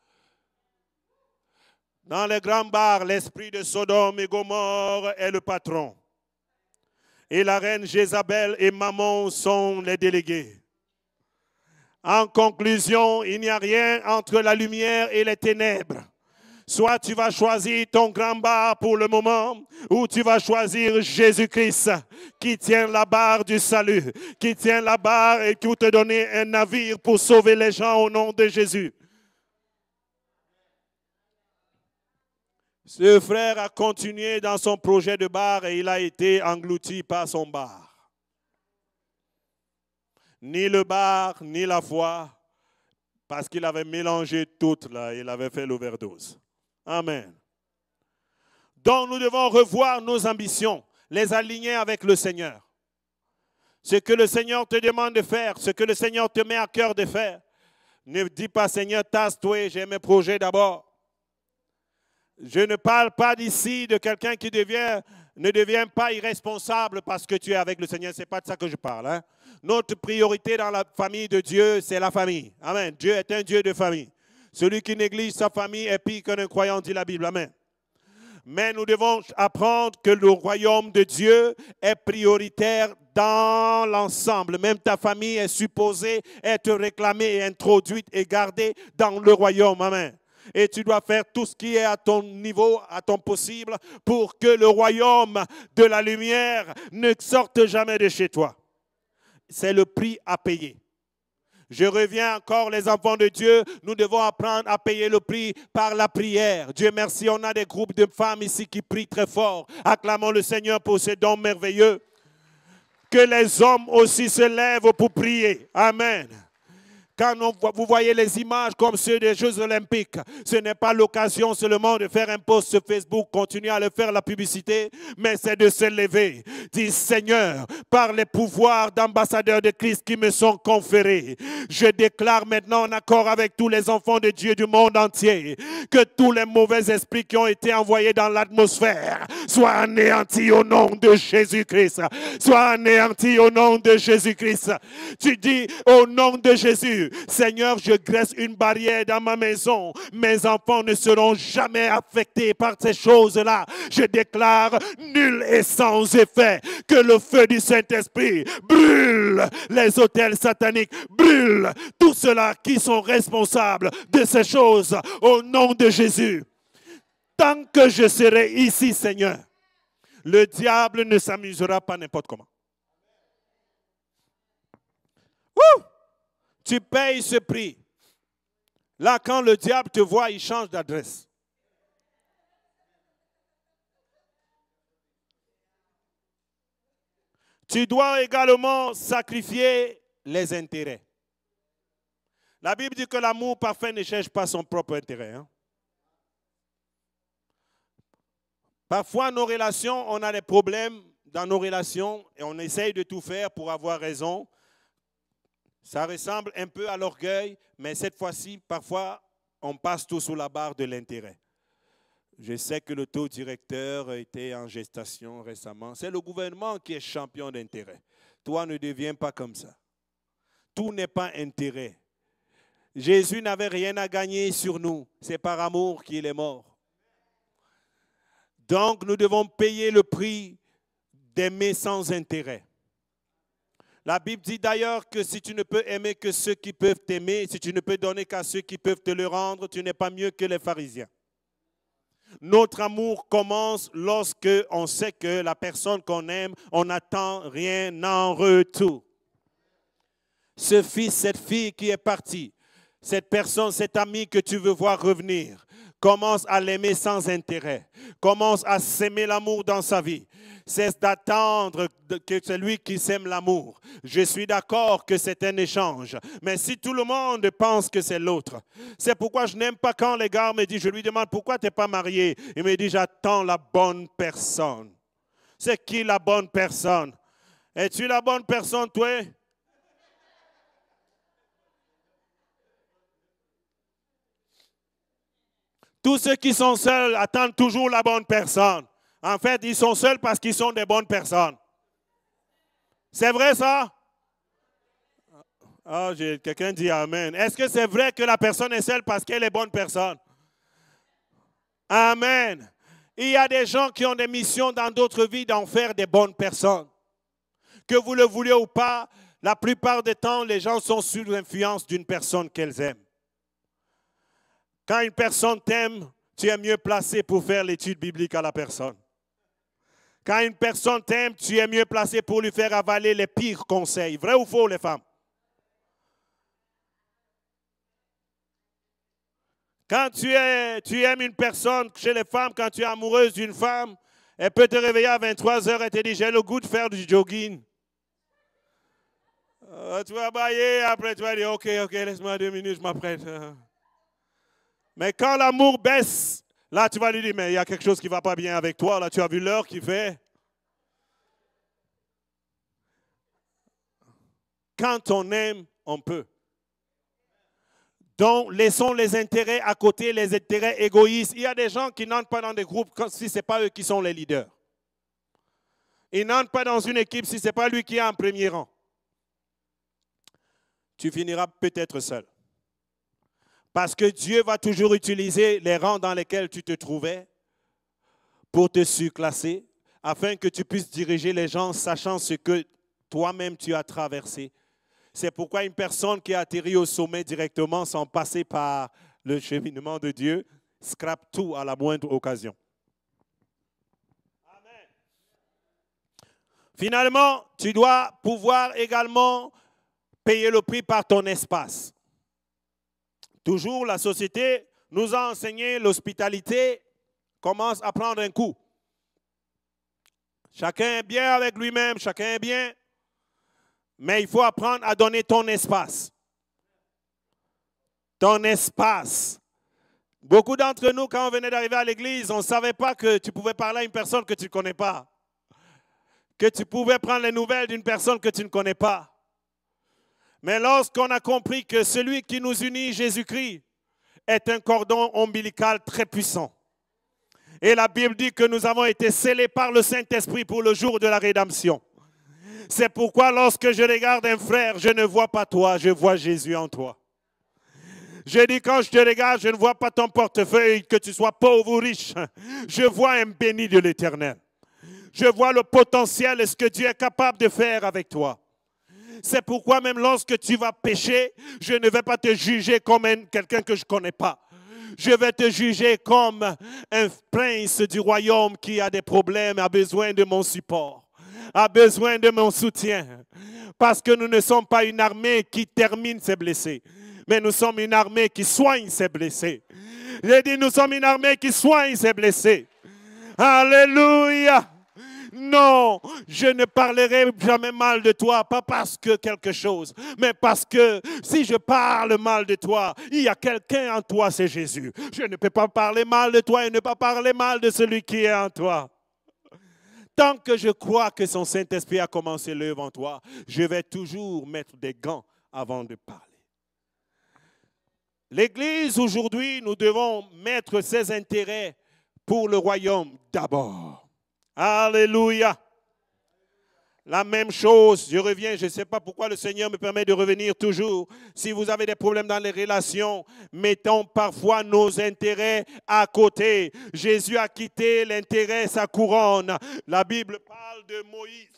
Dans les grands bars, l'esprit de Sodome et Gomorrhe est le patron. Et la reine Jézabel et Mammon sont les délégués. En conclusion, il n'y a rien entre la lumière et les ténèbres. Soit tu vas choisir ton grand bar pour le moment, ou tu vas choisir Jésus-Christ qui tient la barre du salut, qui tient la barre et qui va te donner un navire pour sauver les gens au nom de Jésus. Ce frère a continué dans son projet de bar et il a été englouti par son bar. Ni le bar, ni la foi, parce qu'il avait mélangé toutes là, il avait fait l'overdose. Amen. Donc nous devons revoir nos ambitions, les aligner avec le Seigneur. Ce que le Seigneur te demande de faire, ce que le Seigneur te met à cœur de faire. Ne dis pas, Seigneur, tasse-toi, j'ai mes projets d'abord. Je ne parle pas d'ici de quelqu'un qui ne devient pas irresponsable parce que tu es avec le Seigneur. Ce n'est pas de ça que je parle. Hein? Notre priorité dans la famille de Dieu, c'est la famille. Amen. Dieu est un Dieu de famille. Celui qui néglige sa famille est pire qu'un incroyant, dit la Bible. Amen. Mais nous devons apprendre que le royaume de Dieu est prioritaire dans l'ensemble. Même ta famille est supposée être réclamée et introduite et gardée dans le royaume. Amen. Et tu dois faire tout ce qui est à ton niveau, à ton possible, pour que le royaume de la lumière ne sorte jamais de chez toi. C'est le prix à payer. Je reviens encore, les enfants de Dieu, nous devons apprendre à payer le prix par la prière. Dieu merci, on a des groupes de femmes ici qui prient très fort. Acclamons le Seigneur pour ce don merveilleux. Que les hommes aussi se lèvent pour prier. Amen. Quand vous voyez les images comme ceux des Jeux Olympiques, ce n'est pas l'occasion seulement de faire un post sur Facebook, continuer à le faire la publicité, mais c'est de se lever. Dis, Seigneur, par les pouvoirs d'ambassadeurs de Christ qui me sont conférés, je déclare maintenant en accord avec tous les enfants de Dieu du monde entier, que tous les mauvais esprits qui ont été envoyés dans l'atmosphère soient anéantis au nom de Jésus-Christ. Soient anéantis au nom de Jésus-Christ. Tu dis, au nom de Jésus, Seigneur, je dresse une barrière dans ma maison. Mes enfants ne seront jamais affectés par ces choses-là. Je déclare nul et sans effet que le feu du Saint-Esprit brûle les autels sataniques, brûle tous ceux-là qui sont responsables de ces choses au nom de Jésus. Tant que je serai ici, Seigneur, le diable ne s'amusera pas n'importe comment. Wouh! Tu payes ce prix. Là, quand le diable te voit, il change d'adresse. Tu dois également sacrifier les intérêts. La Bible dit que l'amour parfait ne cherche pas son propre intérêt. Hein? Parfois, nos relations, on a des problèmes dans nos relations et on essaye de tout faire pour avoir raison. Ça ressemble un peu à l'orgueil, mais cette fois-ci, parfois, on passe tout sous la barre de l'intérêt. Je sais que le taux directeur était en gestation récemment. C'est le gouvernement qui est champion d'intérêt. Toi, ne deviens pas comme ça. Tout n'est pas intérêt. Jésus n'avait rien à gagner sur nous. C'est par amour qu'il est mort. Donc, nous devons payer le prix d'aimer sans intérêt. La Bible dit d'ailleurs que si tu ne peux aimer que ceux qui peuvent t'aimer, si tu ne peux donner qu'à ceux qui peuvent te le rendre, tu n'es pas mieux que les pharisiens. Notre amour commence lorsque on sait que la personne qu'on aime, on n'attend rien en retour. Ce fils, cette fille qui est partie, cette personne, cet ami que tu veux voir revenir, commence à l'aimer sans intérêt. Commence à s'aimer l'amour dans sa vie. Cesse d'attendre que c'est lui qui s'aime l'amour. Je suis d'accord que c'est un échange. Mais si tout le monde pense que c'est l'autre, c'est pourquoi je n'aime pas quand les gars me disent, je lui demande pourquoi tu n'es pas marié. Il me dit, j'attends la bonne personne. C'est qui la bonne personne? Es-tu la bonne personne, toi? Tous ceux qui sont seuls attendent toujours la bonne personne. En fait, ils sont seuls parce qu'ils sont des bonnes personnes. C'est vrai ça? Oh, quelqu'un dit Amen. Est-ce que c'est vrai que la personne est seule parce qu'elle est bonne personne? Amen. Il y a des gens qui ont des missions dans d'autres vies d'en faire des bonnes personnes. Que vous le vouliez ou pas, la plupart du temps, les gens sont sous l'influence d'une personne qu'elles aiment. Quand une personne t'aime, tu es mieux placé pour faire l'étude biblique à la personne. Quand une personne t'aime, tu es mieux placé pour lui faire avaler les pires conseils. Vrai ou faux, les femmes? Quand tu aimes une personne, chez les femmes, quand tu es amoureuse d'une femme, elle peut te réveiller à 23 heures et te dire, j'ai le goût de faire du jogging. Tu vas bailler, après tu vas dire, ok, laisse-moi 2 minutes, je m'apprête. Mais quand l'amour baisse, là tu vas lui dire, mais il y a quelque chose qui ne va pas bien avec toi, là tu as vu l'heure qu'il fait. Quand on aime, on peut. Donc, laissons les intérêts à côté, les intérêts égoïstes. Il y a des gens qui n'entrent pas dans des groupes si ce n'est pas eux qui sont les leaders. Ils n'entrent pas dans une équipe si ce n'est pas lui qui est en premier rang. Tu finiras peut-être seul. Parce que Dieu va toujours utiliser les rangs dans lesquels tu te trouvais pour te surclasser, afin que tu puisses diriger les gens sachant ce que toi-même tu as traversé. C'est pourquoi une personne qui a atterri au sommet directement sans passer par le cheminement de Dieu scrape tout à la moindre occasion. Amen. Finalement, tu dois pouvoir également payer le prix par ton espace. Toujours, la société nous a enseigné l'hospitalité commence à prendre un coup. Chacun est bien avec lui-même, chacun est bien. Mais il faut apprendre à donner ton espace. Ton espace. Beaucoup d'entre nous, quand on venait d'arriver à l'église, on ne savait pas que tu pouvais parler à une personne que tu ne connais pas. Que tu pouvais prendre les nouvelles d'une personne que tu ne connais pas. Mais lorsqu'on a compris que celui qui nous unit, Jésus-Christ, est un cordon ombilical très puissant. Et la Bible dit que nous avons été scellés par le Saint-Esprit pour le jour de la rédemption. C'est pourquoi lorsque je regarde un frère, je ne vois pas toi, je vois Jésus en toi. Je dis quand je te regarde, je ne vois pas ton portefeuille, que tu sois pauvre ou riche. Je vois un béni de l'Éternel. Je vois le potentiel et ce que Dieu est capable de faire avec toi. C'est pourquoi même lorsque tu vas pécher, je ne vais pas te juger comme quelqu'un que je ne connais pas. Je vais te juger comme un prince du royaume qui a des problèmes, a besoin de mon support, a besoin de mon soutien. Parce que nous ne sommes pas une armée qui termine ses blessés, mais nous sommes une armée qui soigne ses blessés. J'ai dit, nous sommes une armée qui soigne ses blessés. Alléluia! Non, je ne parlerai jamais mal de toi, pas parce que quelque chose, mais parce que si je parle mal de toi, il y a quelqu'un en toi, c'est Jésus. Je ne peux pas parler mal de toi et ne pas parler mal de celui qui est en toi. Tant que je crois que son Saint-Esprit a commencé l'œuvre en toi, je vais toujours mettre des gants avant de parler. L'Église, aujourd'hui, nous devons mettre ses intérêts pour le royaume d'abord. Alléluia. La même chose, je reviens, je ne sais pas pourquoi le Seigneur me permet de revenir toujours. Si vous avez des problèmes dans les relations, mettons parfois nos intérêts à côté. Jésus a quitté l'intérêt, sa couronne. La Bible parle de Moïse.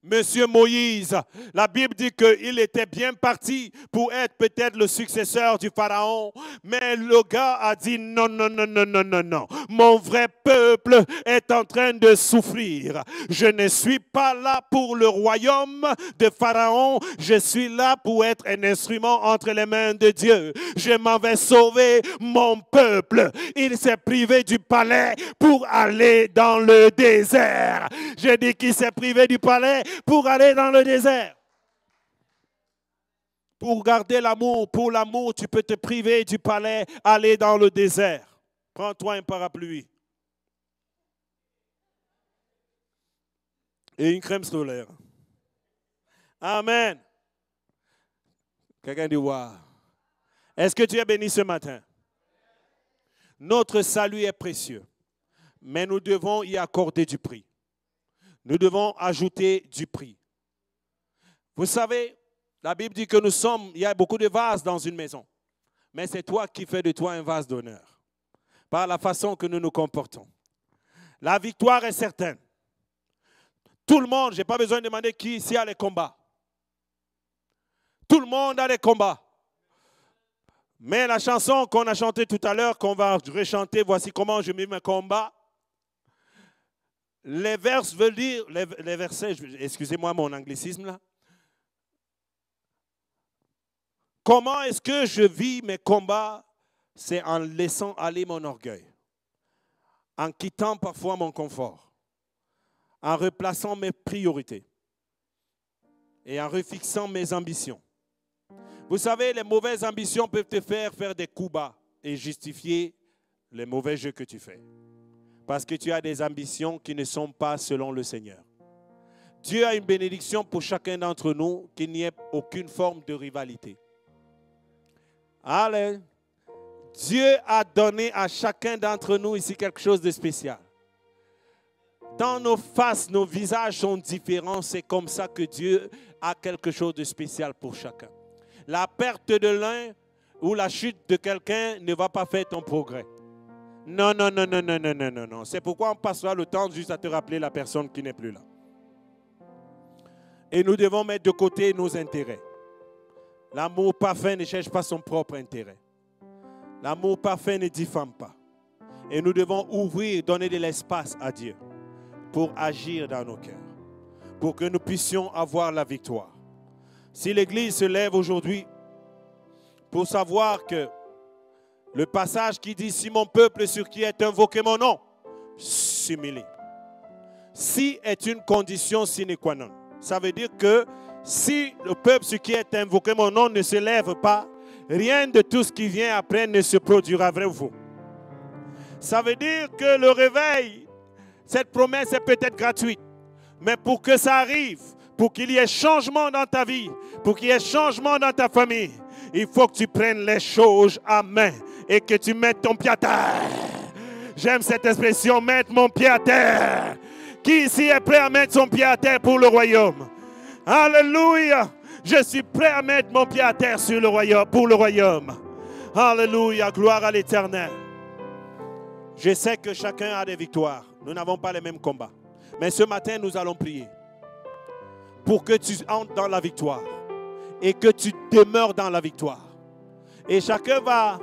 Monsieur Moïse, la Bible dit qu'il était bien parti pour être peut-être le successeur du Pharaon, mais le gars a dit non, non, non, non, non, non, non. Mon vrai peuple est en train de souffrir. Je ne suis pas là pour le royaume de Pharaon, je suis là pour être un instrument entre les mains de Dieu. Je m'en vais sauver mon peuple. Il s'est privé du palais pour aller dans le désert. Je dis qu'il s'est privé du palais pour aller dans le désert. Pour garder l'amour, pour l'amour, tu peux te priver du palais, aller dans le désert. Prends-toi un parapluie. Et une crème solaire. Amen. Quelqu'un dit wow. Est-ce que tu es béni ce matin? Notre salut est précieux, mais nous devons y accorder du prix. Nous devons ajouter du prix. Vous savez, la Bible dit que il y a beaucoup de vases dans une maison. Mais c'est toi qui fais de toi un vase d'honneur. Par la façon que nous nous comportons. La victoire est certaine. Tout le monde, je n'ai pas besoin de demander qui ici a les combats. Tout le monde a les combats. Mais la chanson qu'on a chantée tout à l'heure, qu'on va rechanter, voici comment je mets mes combats. Les vers veulent dire, les versets, excusez-moi mon anglicisme là. Comment est-ce que je vis mes combats? C'est en laissant aller mon orgueil, en quittant parfois mon confort, en replaçant mes priorités et en refixant mes ambitions. Vous savez, les mauvaises ambitions peuvent te faire des coups bas et justifier les mauvais jeux que tu fais. Parce que tu as des ambitions qui ne sont pas selon le Seigneur. Dieu a une bénédiction pour chacun d'entre nous, qu'il n'y ait aucune forme de rivalité. Allez. Dieu a donné à chacun d'entre nous ici quelque chose de spécial. Dans nos faces, nos visages sont différents. C'est comme ça que Dieu a quelque chose de spécial pour chacun. La perte de l'un ou la chute de quelqu'un ne va pas faire ton progrès. Non, non, non, non, non, non, non, non, non. C'est pourquoi on passera le temps juste à te rappeler la personne qui n'est plus là. Et nous devons mettre de côté nos intérêts. L'amour parfait ne cherche pas son propre intérêt. L'amour parfait ne diffame pas. Et nous devons ouvrir, donner de l'espace à Dieu pour agir dans nos cœurs, pour que nous puissions avoir la victoire. Si l'Église se lève aujourd'hui pour savoir que le passage qui dit « Si mon peuple sur qui est invoqué mon nom s'humilie ». Si est une condition sine qua non. Ça veut dire que si le peuple sur qui est invoqué mon nom ne se lève pas, rien de tout ce qui vient après ne se produira, vrai ou faux. Ça veut dire que le réveil, cette promesse est peut-être gratuite. Mais pour que ça arrive, pour qu'il y ait changement dans ta vie, pour qu'il y ait changement dans ta famille, il faut que tu prennes les choses à main et que tu mettes ton pied à terre. J'aime cette expression, mettre mon pied à terre. Qui ici est prêt à mettre son pied à terre pour le royaume? Alléluia! Je suis prêt à mettre mon pied à terre sur le royaume, pour le royaume. Alléluia! Gloire à l'Éternel. Je sais que chacun a des victoires. Nous n'avons pas les mêmes combats. Mais ce matin, nous allons prier pour que tu entres dans la victoire et que tu demeures dans la victoire. Et chacun va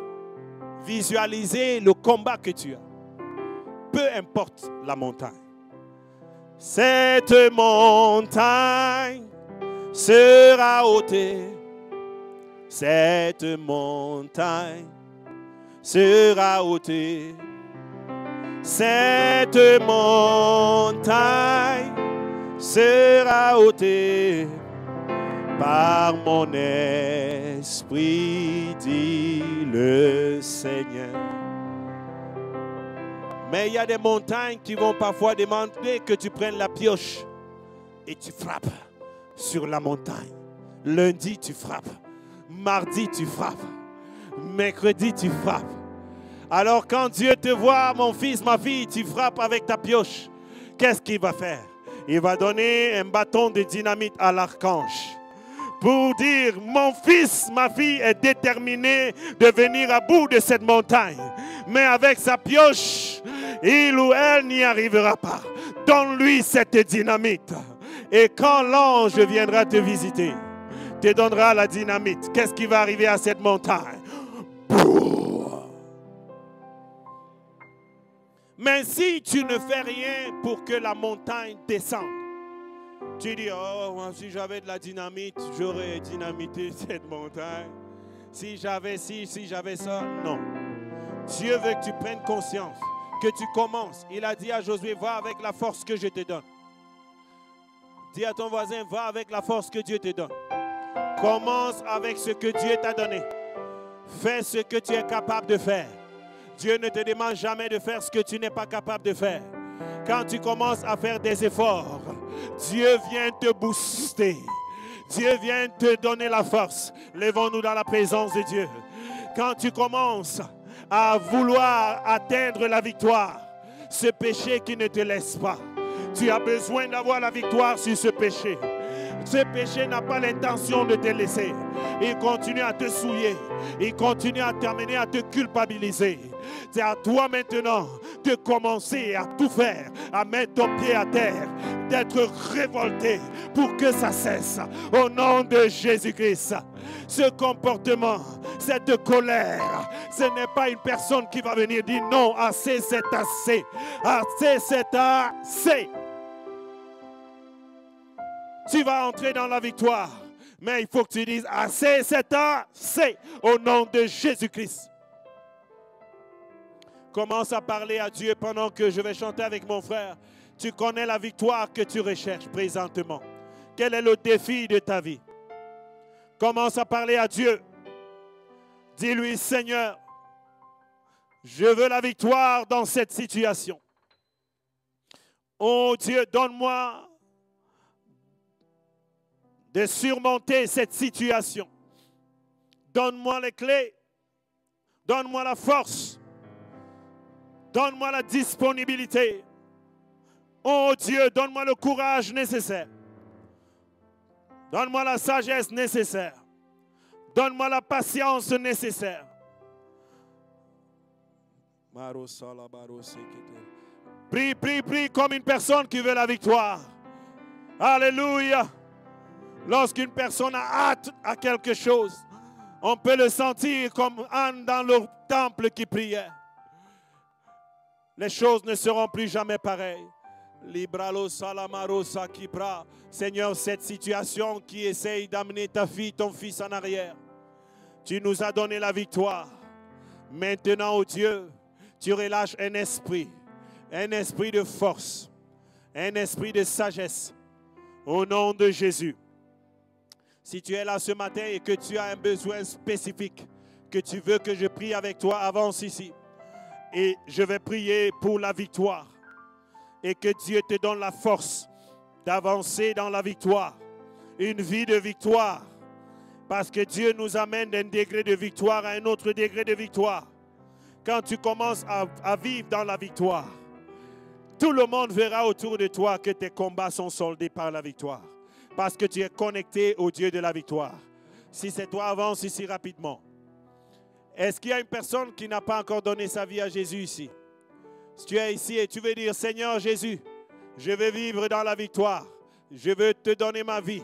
visualiser le combat que tu as. Peu importe la montagne. Cette montagne sera ôtée. Cette montagne sera ôtée. Cette montagne sera ôtée par mon esprit, dit le Seigneur. Mais il y a des montagnes qui vont parfois demander que tu prennes la pioche et tu frappes sur la montagne. Lundi, tu frappes. Mardi, tu frappes. Mercredi, tu frappes. Alors quand Dieu te voit, mon fils, ma fille, tu frappes avec ta pioche. Qu'est-ce qu'il va faire? Il va donner un bâton de dynamite à l'archange pour dire, mon fils, ma fille est déterminé de venir à bout de cette montagne. Mais avec sa pioche, il ou elle n'y arrivera pas. Donne-lui cette dynamite. Et quand l'ange viendra te visiter, te donnera la dynamite. Qu'est-ce qui va arriver à cette montagne? Mais si tu ne fais rien pour que la montagne descende, tu dis, oh, si j'avais de la dynamite, j'aurais dynamité cette montagne. Si j'avais ci, si j'avais ça, non. Dieu veut que tu prennes conscience, que tu commences. Il a dit à Josué, va avec la force que je te donne. Dis à ton voisin, va avec la force que Dieu te donne. Commence avec ce que Dieu t'a donné. Fais ce que tu es capable de faire. Dieu ne te demande jamais de faire ce que tu n'es pas capable de faire. Quand tu commences à faire des efforts, Dieu vient te booster. Dieu vient te donner la force. Lèvons-nous dans la présence de Dieu. Quand tu commences à vouloir atteindre la victoire, ce péché qui ne te laisse pas, tu as besoin d'avoir la victoire sur ce péché. Ce péché n'a pas l'intention de te laisser. Il continue à te souiller. Il continue à t'amener à te culpabiliser. C'est à toi maintenant de commencer à tout faire, à mettre ton pied à terre, d'être révolté pour que ça cesse. Au nom de Jésus-Christ. Ce comportement, cette colère, ce n'est pas une personne qui va venir dire non, assez c'est assez. Assez c'est assez. Tu vas entrer dans la victoire. Mais il faut que tu dises assez, c'est assez. Au nom de Jésus-Christ. Commence à parler à Dieu pendant que je vais chanter avec mon frère. Tu connais la victoire que tu recherches présentement. Quel est le défi de ta vie? Commence à parler à Dieu. Dis-lui, Seigneur, je veux la victoire dans cette situation. Oh Dieu, donne-moi de surmonter cette situation. Donne-moi les clés. Donne-moi la force. Donne-moi la disponibilité. Oh Dieu, donne-moi le courage nécessaire. Donne-moi la sagesse nécessaire. Donne-moi la patience nécessaire. Prie, prie, prie comme une personne qui veut la victoire. Alléluia. Lorsqu'une personne a hâte à quelque chose, on peut le sentir comme Anne dans le temple qui priait. Les choses ne seront plus jamais pareilles. Libralo salamaro sakibra. Seigneur, cette situation qui essaye d'amener ta fille, ton fils en arrière, tu nous as donné la victoire. Maintenant, oh Dieu, tu relâches un esprit de force, un esprit de sagesse, au nom de Jésus. Si tu es là ce matin et que tu as un besoin spécifique, que tu veux que je prie avec toi, avance ici. Et je vais prier pour la victoire. Et que Dieu te donne la force d'avancer dans la victoire. Une vie de victoire. Parce que Dieu nous amène d'un degré de victoire à un autre degré de victoire. Quand tu commences à vivre dans la victoire, tout le monde verra autour de toi que tes combats sont soldés par la victoire. Parce que tu es connecté au Dieu de la victoire. Si c'est toi, avance ici rapidement. Est-ce qu'il y a une personne qui n'a pas encore donné sa vie à Jésus ici? Si tu es ici et tu veux dire, Seigneur Jésus, je veux vivre dans la victoire. Je veux te donner ma vie.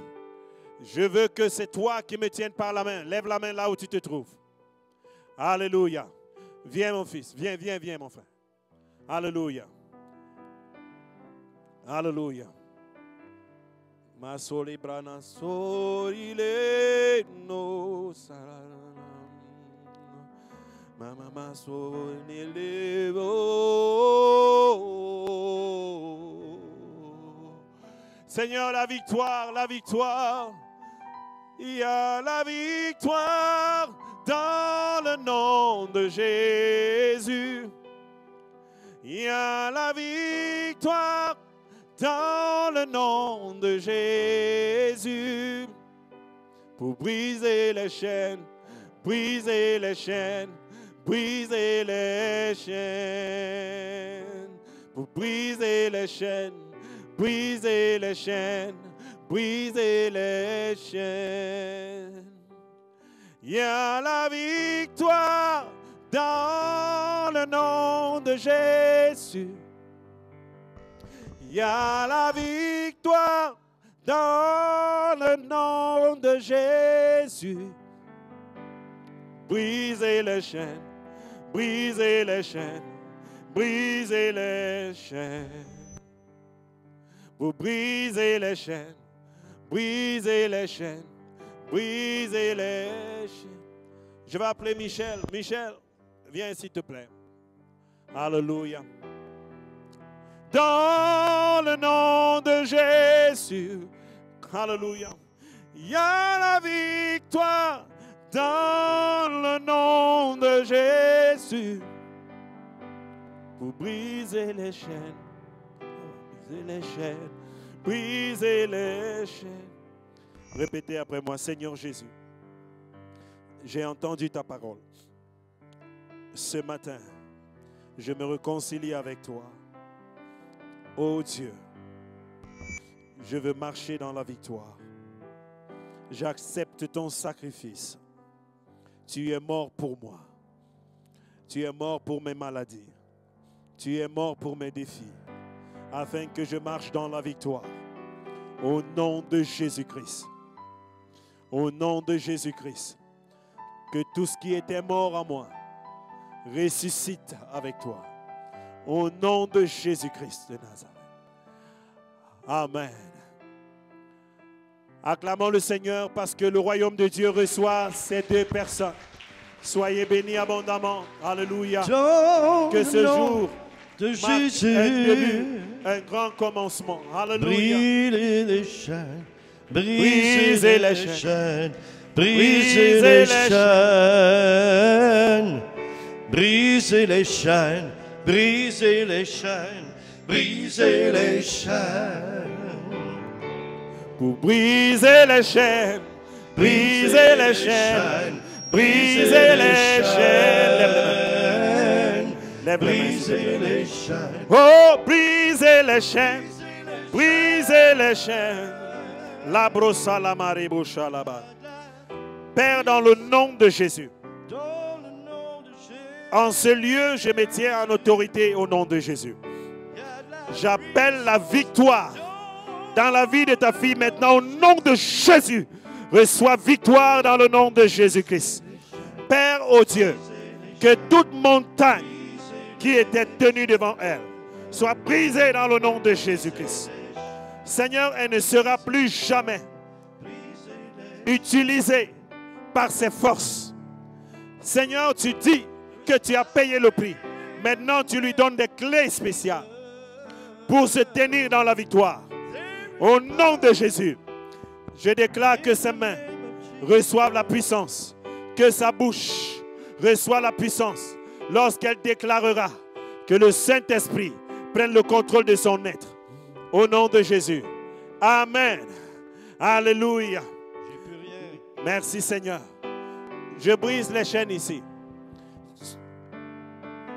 Je veux que c'est toi qui me tiennes par la main. Lève la main là où tu te trouves. Alléluia. Viens mon fils. Viens, viens, viens mon frère. Alléluia. Alléluia. Ma solibrana sorile no sarana. Mama sonelevo. Seigneur, la victoire, la victoire. Il y a la victoire dans le nom de Jésus. Il y a la victoire dans le nom de Jésus, pour briser les chaînes, briser les chaînes, briser les chaînes, pour briser les chaînes, briser les chaînes, briser les chaînes. Il y a la victoire dans le nom de Jésus. Il y a la victoire dans le nom de Jésus. Brisez les chaînes, brisez les chaînes, brisez les chaînes. Vous brisez les chaînes, brisez les chaînes, brisez les chaînes. Je vais appeler Michel. Michel, viens s'il te plaît. Alléluia. Dans le nom de Jésus, alléluia, il y a la victoire. Dans le nom de Jésus, vous brisez les chaînes, brisez les chaînes, brisez les chaînes. Répétez après moi, Seigneur Jésus, j'ai entendu ta parole. Ce matin, je me réconcilie avec toi. Oh Dieu, je veux marcher dans la victoire. J'accepte ton sacrifice. Tu es mort pour moi. Tu es mort pour mes maladies. Tu es mort pour mes défis, afin que je marche dans la victoire. Au nom de Jésus-Christ. Au nom de Jésus-Christ. Que tout ce qui était mort en moi ressuscite avec toi. Au nom de Jésus-Christ de Nazareth. Amen. Acclamons le Seigneur parce que le royaume de Dieu reçoit ces deux personnes. Soyez bénis abondamment. Alléluia. Que ce jour de marque Jésus, un début, un grand commencement. Alléluia. brisez les chaînes, Brisez les chaînes, brisez les chaînes, brisez les chaînes, brisez les chaînes, brisez les chaînes. Pour briser les chaînes, briser les chaînes, briser les chaînes. Brisez les chaînes. Oh, briser les chaînes, briser les chaînes. La brossa la mariboucha là-bas. Père, dans le nom de Jésus, en ce lieu, je me tiens en autorité au nom de Jésus. J'appelle la victoire dans la vie de ta fille maintenant au nom de Jésus. Reçois victoire dans le nom de Jésus-Christ. Père, ô Dieu, que toute montagne qui était tenue devant elle soit brisée dans le nom de Jésus-Christ. Seigneur, elle ne sera plus jamais utilisée par ses forces. Seigneur, tu dis que tu as payé le prix. Maintenant, tu lui donnes des clés spéciales pour se tenir dans la victoire. Au nom de Jésus, je déclare que ses mains reçoivent la puissance, que sa bouche reçoit la puissance lorsqu'elle déclarera que le Saint-Esprit prenne le contrôle de son être. Au nom de Jésus. Amen. Alléluia. Merci Seigneur. Je brise les chaînes ici.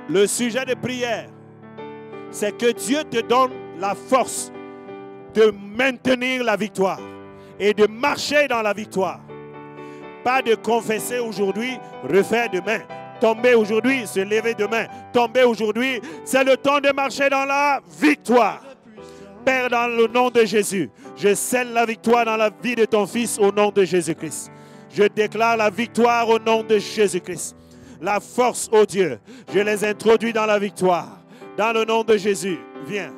Le sujet de prière, c'est que Dieu te donne la force de maintenir la victoire et de marcher dans la victoire. Pas de confesser aujourd'hui, refaire demain. Tomber aujourd'hui, se lever demain. Tomber aujourd'hui, c'est le temps de marcher dans la victoire. Père, dans le nom de Jésus, je scelle la victoire dans la vie de ton fils au nom de Jésus-Christ. Je déclare la victoire au nom de Jésus-Christ. La force, oh Dieu, je les introduis dans la victoire. Dans le nom de Jésus, viens.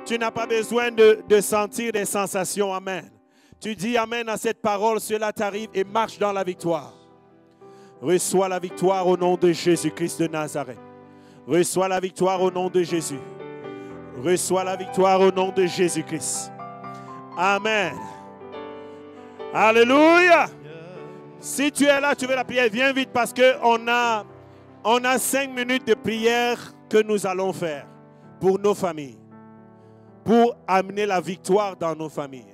Tu n'as pas besoin de sentir des sensations, amen. Tu dis amen à cette parole, cela t'arrive et marche dans la victoire. Reçois la victoire au nom de Jésus-Christ de Nazareth. Reçois la victoire au nom de Jésus. Reçois la victoire au nom de Jésus-Christ. Amen. Alléluia. Si tu es là, tu veux la prière, viens vite parce qu'on a 5 minutes de prière que nous allons faire pour nos familles. pour amener la victoire dans nos familles.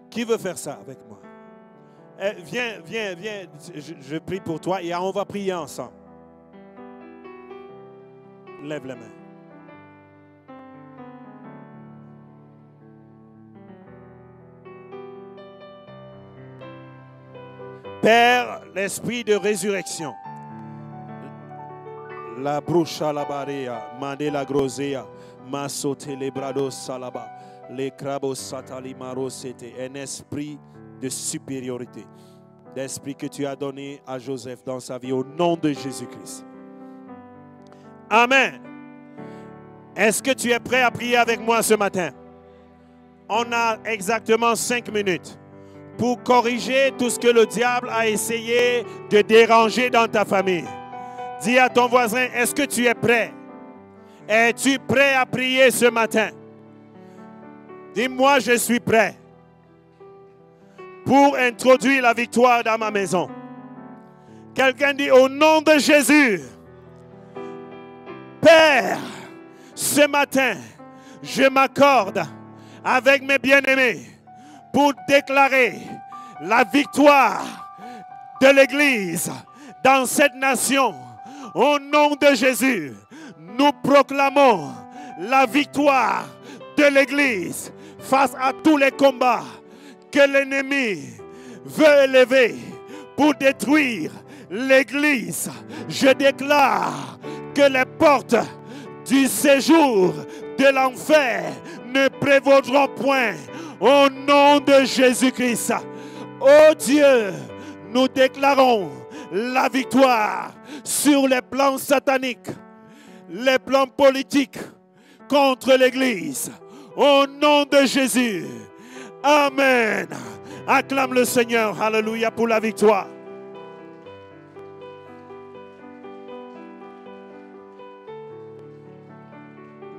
Qui veut faire ça avec moi? Viens, je prie pour toi et on va prier ensemble. Lève la main. Père, l'esprit de résurrection. La brucha la barea, mande la grosea, masote les brados salaba, les crabos satali marosete, un esprit de supériorité, l'esprit que tu as donné à Joseph dans sa vie au nom de Jésus-Christ. Amen. Est-ce que tu es prêt à prier avec moi ce matin? On a exactement 5 minutes pour corriger tout ce que le diable a essayé de déranger dans ta famille. Dis à ton voisin, est-ce que tu es prêt? Es-tu prêt à prier ce matin? Dis-moi, je suis prêt pour introduire la victoire dans ma maison. Quelqu'un dit, au nom de Jésus, Père, ce matin, je m'accorde avec mes bien-aimés pour déclarer la victoire de l'Église dans cette nation. Au nom de Jésus, nous proclamons la victoire de l'Église face à tous les combats que l'ennemi veut élever pour détruire l'Église. Je déclare que les portes du séjour de l'enfer ne prévaudront point au nom de Jésus-Christ. Oh Dieu, nous déclarons la victoire sur les plans sataniques, les plans politiques contre l'Église. Au nom de Jésus. Amen. Acclame le Seigneur. Alléluia pour la victoire.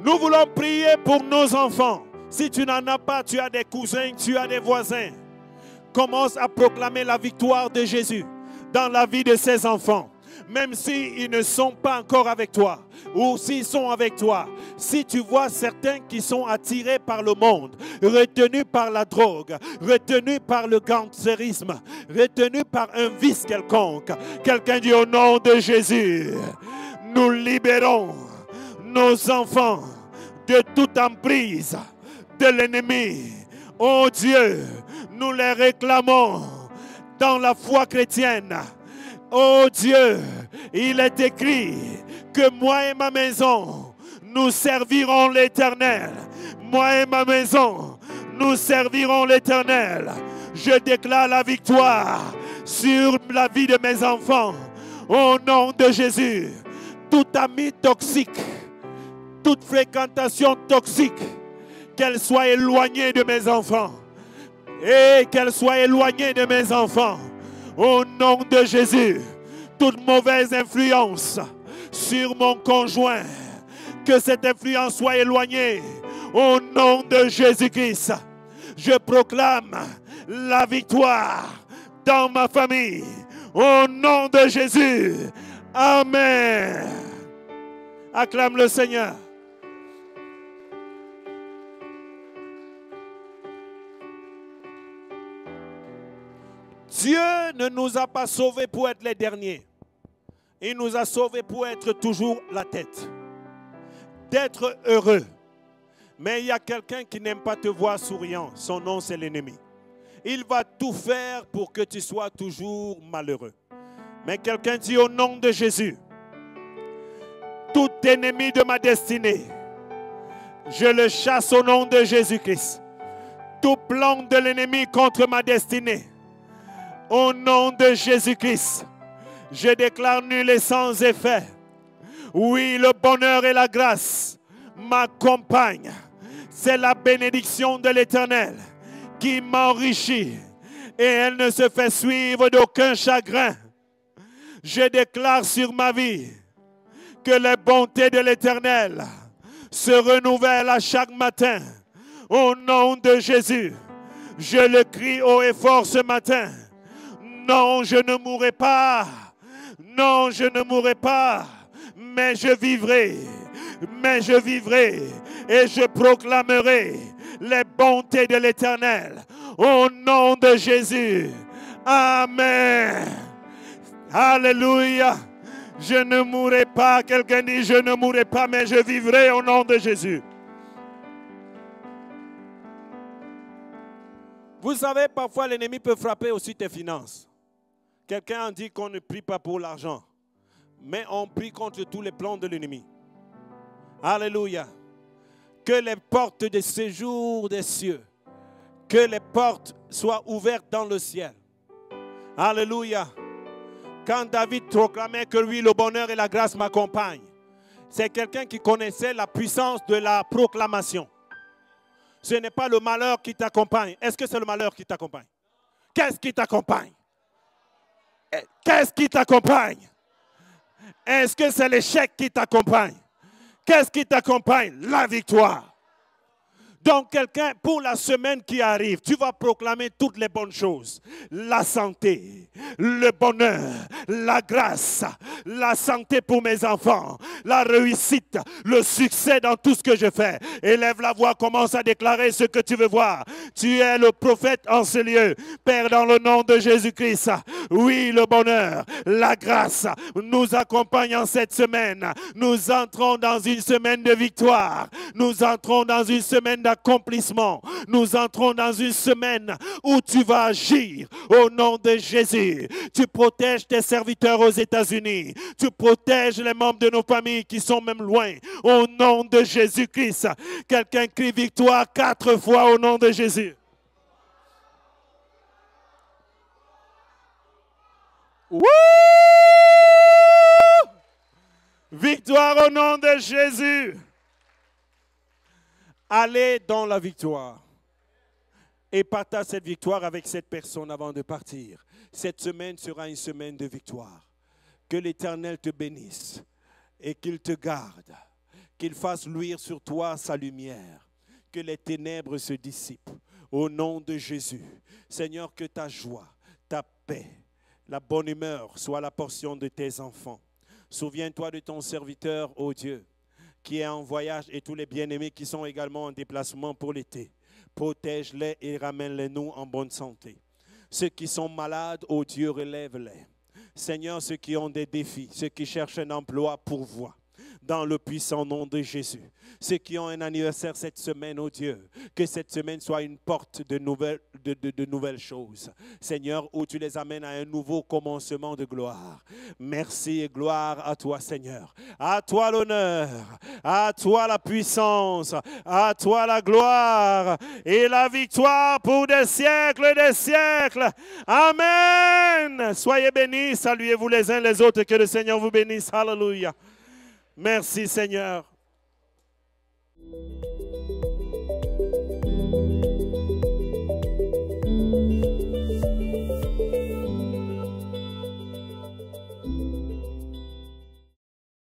Nous voulons prier pour nos enfants. Si tu n'en as pas, tu as des cousins, tu as des voisins. Commence à proclamer la victoire de Jésus dans la vie de ces enfants. Même s'ils ne sont pas encore avec toi, ou s'ils sont avec toi, si tu vois certains qui sont attirés par le monde, retenus par la drogue, retenus par le gangsterisme, retenus par un vice quelconque, quelqu'un dit au nom de Jésus, nous libérons nos enfants de toute emprise de l'ennemi. Oh Dieu, nous les réclamons dans la foi chrétienne. Oh Dieu, il est écrit que moi et ma maison, nous servirons l'Éternel. Moi et ma maison, nous servirons l'Éternel. Je déclare la victoire sur la vie de mes enfants. Au nom de Jésus, tout ami toxique, toute fréquentation toxique, qu'elle soit éloignée de mes enfants. Et qu'elle soit éloignée de mes enfants. Au nom de Jésus, toute mauvaise influence sur mon conjoint, que cette influence soit éloignée. Au nom de Jésus-Christ, je proclame la victoire dans ma famille. Au nom de Jésus, Amen. Acclame le Seigneur. Dieu ne nous a pas sauvés pour être les derniers. Il nous a sauvés pour être toujours la tête. D'être heureux. Mais il y a quelqu'un qui n'aime pas te voir souriant. Son nom, c'est l'ennemi. Il va tout faire pour que tu sois toujours malheureux. Mais quelqu'un dit au nom de Jésus, tout ennemi de ma destinée, je le chasse au nom de Jésus-Christ. Tout plan de l'ennemi contre ma destinée, au nom de Jésus-Christ, je déclare nul et sans effet. Oui, le bonheur et la grâce m'accompagnent. C'est la bénédiction de l'Éternel qui m'enrichit et elle ne se fait suivre d'aucun chagrin. Je déclare sur ma vie que les bontés de l'Éternel se renouvellent à chaque matin. Au nom de Jésus, je le crie haut et fort ce matin. Non, je ne mourrai pas. Non, je ne mourrai pas. Mais je vivrai. Mais je vivrai. et je proclamerai les bontés de l'Éternel au nom de Jésus. Amen. Alléluia. Je ne mourrai pas. Quelqu'un dit, je ne mourrai pas, mais je vivrai au nom de Jésus. Vous savez, parfois l'ennemi peut frapper aussi tes finances. Quelqu'un a dit qu'on ne prie pas pour l'argent, mais on prie contre tous les plans de l'ennemi. Alléluia. Que les portes de séjour des cieux, que les portes soient ouvertes dans le ciel. Alléluia. Quand David proclamait que lui, le bonheur et la grâce m'accompagnent, c'est quelqu'un qui connaissait la puissance de la proclamation. Ce n'est pas le malheur qui t'accompagne. Est-ce que c'est le malheur qui t'accompagne? Qu'est-ce qui t'accompagne? Qu'est-ce qui t'accompagne? Est-ce que c'est l'échec qui t'accompagne? Qu'est-ce qui t'accompagne? La victoire. Donc quelqu'un, pour la semaine qui arrive, tu vas proclamer toutes les bonnes choses. La santé, le bonheur, la grâce, la santé pour mes enfants, la réussite, le succès dans tout ce que je fais. Élève la voix, commence à déclarer ce que tu veux voir. Tu es le prophète en ce lieu. Père, dans le nom de Jésus-Christ, oui, le bonheur, la grâce nous accompagne en cette semaine. Nous entrons dans une semaine de victoire. Nous entrons dans une semaine d'accomplissement. Nous entrons dans une semaine où tu vas agir au nom de Jésus. Tu protèges tes serviteurs aux États-Unis. Tu protèges les membres de nos familles qui sont même loin. Au nom de Jésus-Christ. Quelqu'un crie victoire 4 fois au nom de Jésus. Wouh! Victoire au nom de Jésus. Allez dans la victoire et partage cette victoire avec cette personne avant de partir. Cette semaine sera une semaine de victoire. Que l'Éternel te bénisse et qu'il te garde, qu'il fasse luire sur toi sa lumière, que les ténèbres se dissipent. Au nom de Jésus, Seigneur, que ta joie, ta paix, la bonne humeur soit la portion de tes enfants. Souviens-toi de ton serviteur, ô Dieu, qui est en voyage et tous les bien-aimés qui sont également en déplacement pour l'été. Protège-les et ramène-les nous en bonne santé. Ceux qui sont malades, ô Dieu, relève-les. Seigneur, ceux qui ont des défis, ceux qui cherchent un emploi, pourvois. Dans le puissant nom de Jésus. Ceux qui ont un anniversaire cette semaine, oh Dieu, que cette semaine soit une porte de nouvelles choses. Seigneur, où tu les amènes à un nouveau commencement de gloire. Merci et gloire à toi, Seigneur. À toi l'honneur, à toi la puissance, à toi la gloire et la victoire pour des siècles et des siècles. Amen. Soyez bénis, saluez-vous les uns les autres, que le Seigneur vous bénisse. Alléluia. Merci Seigneur.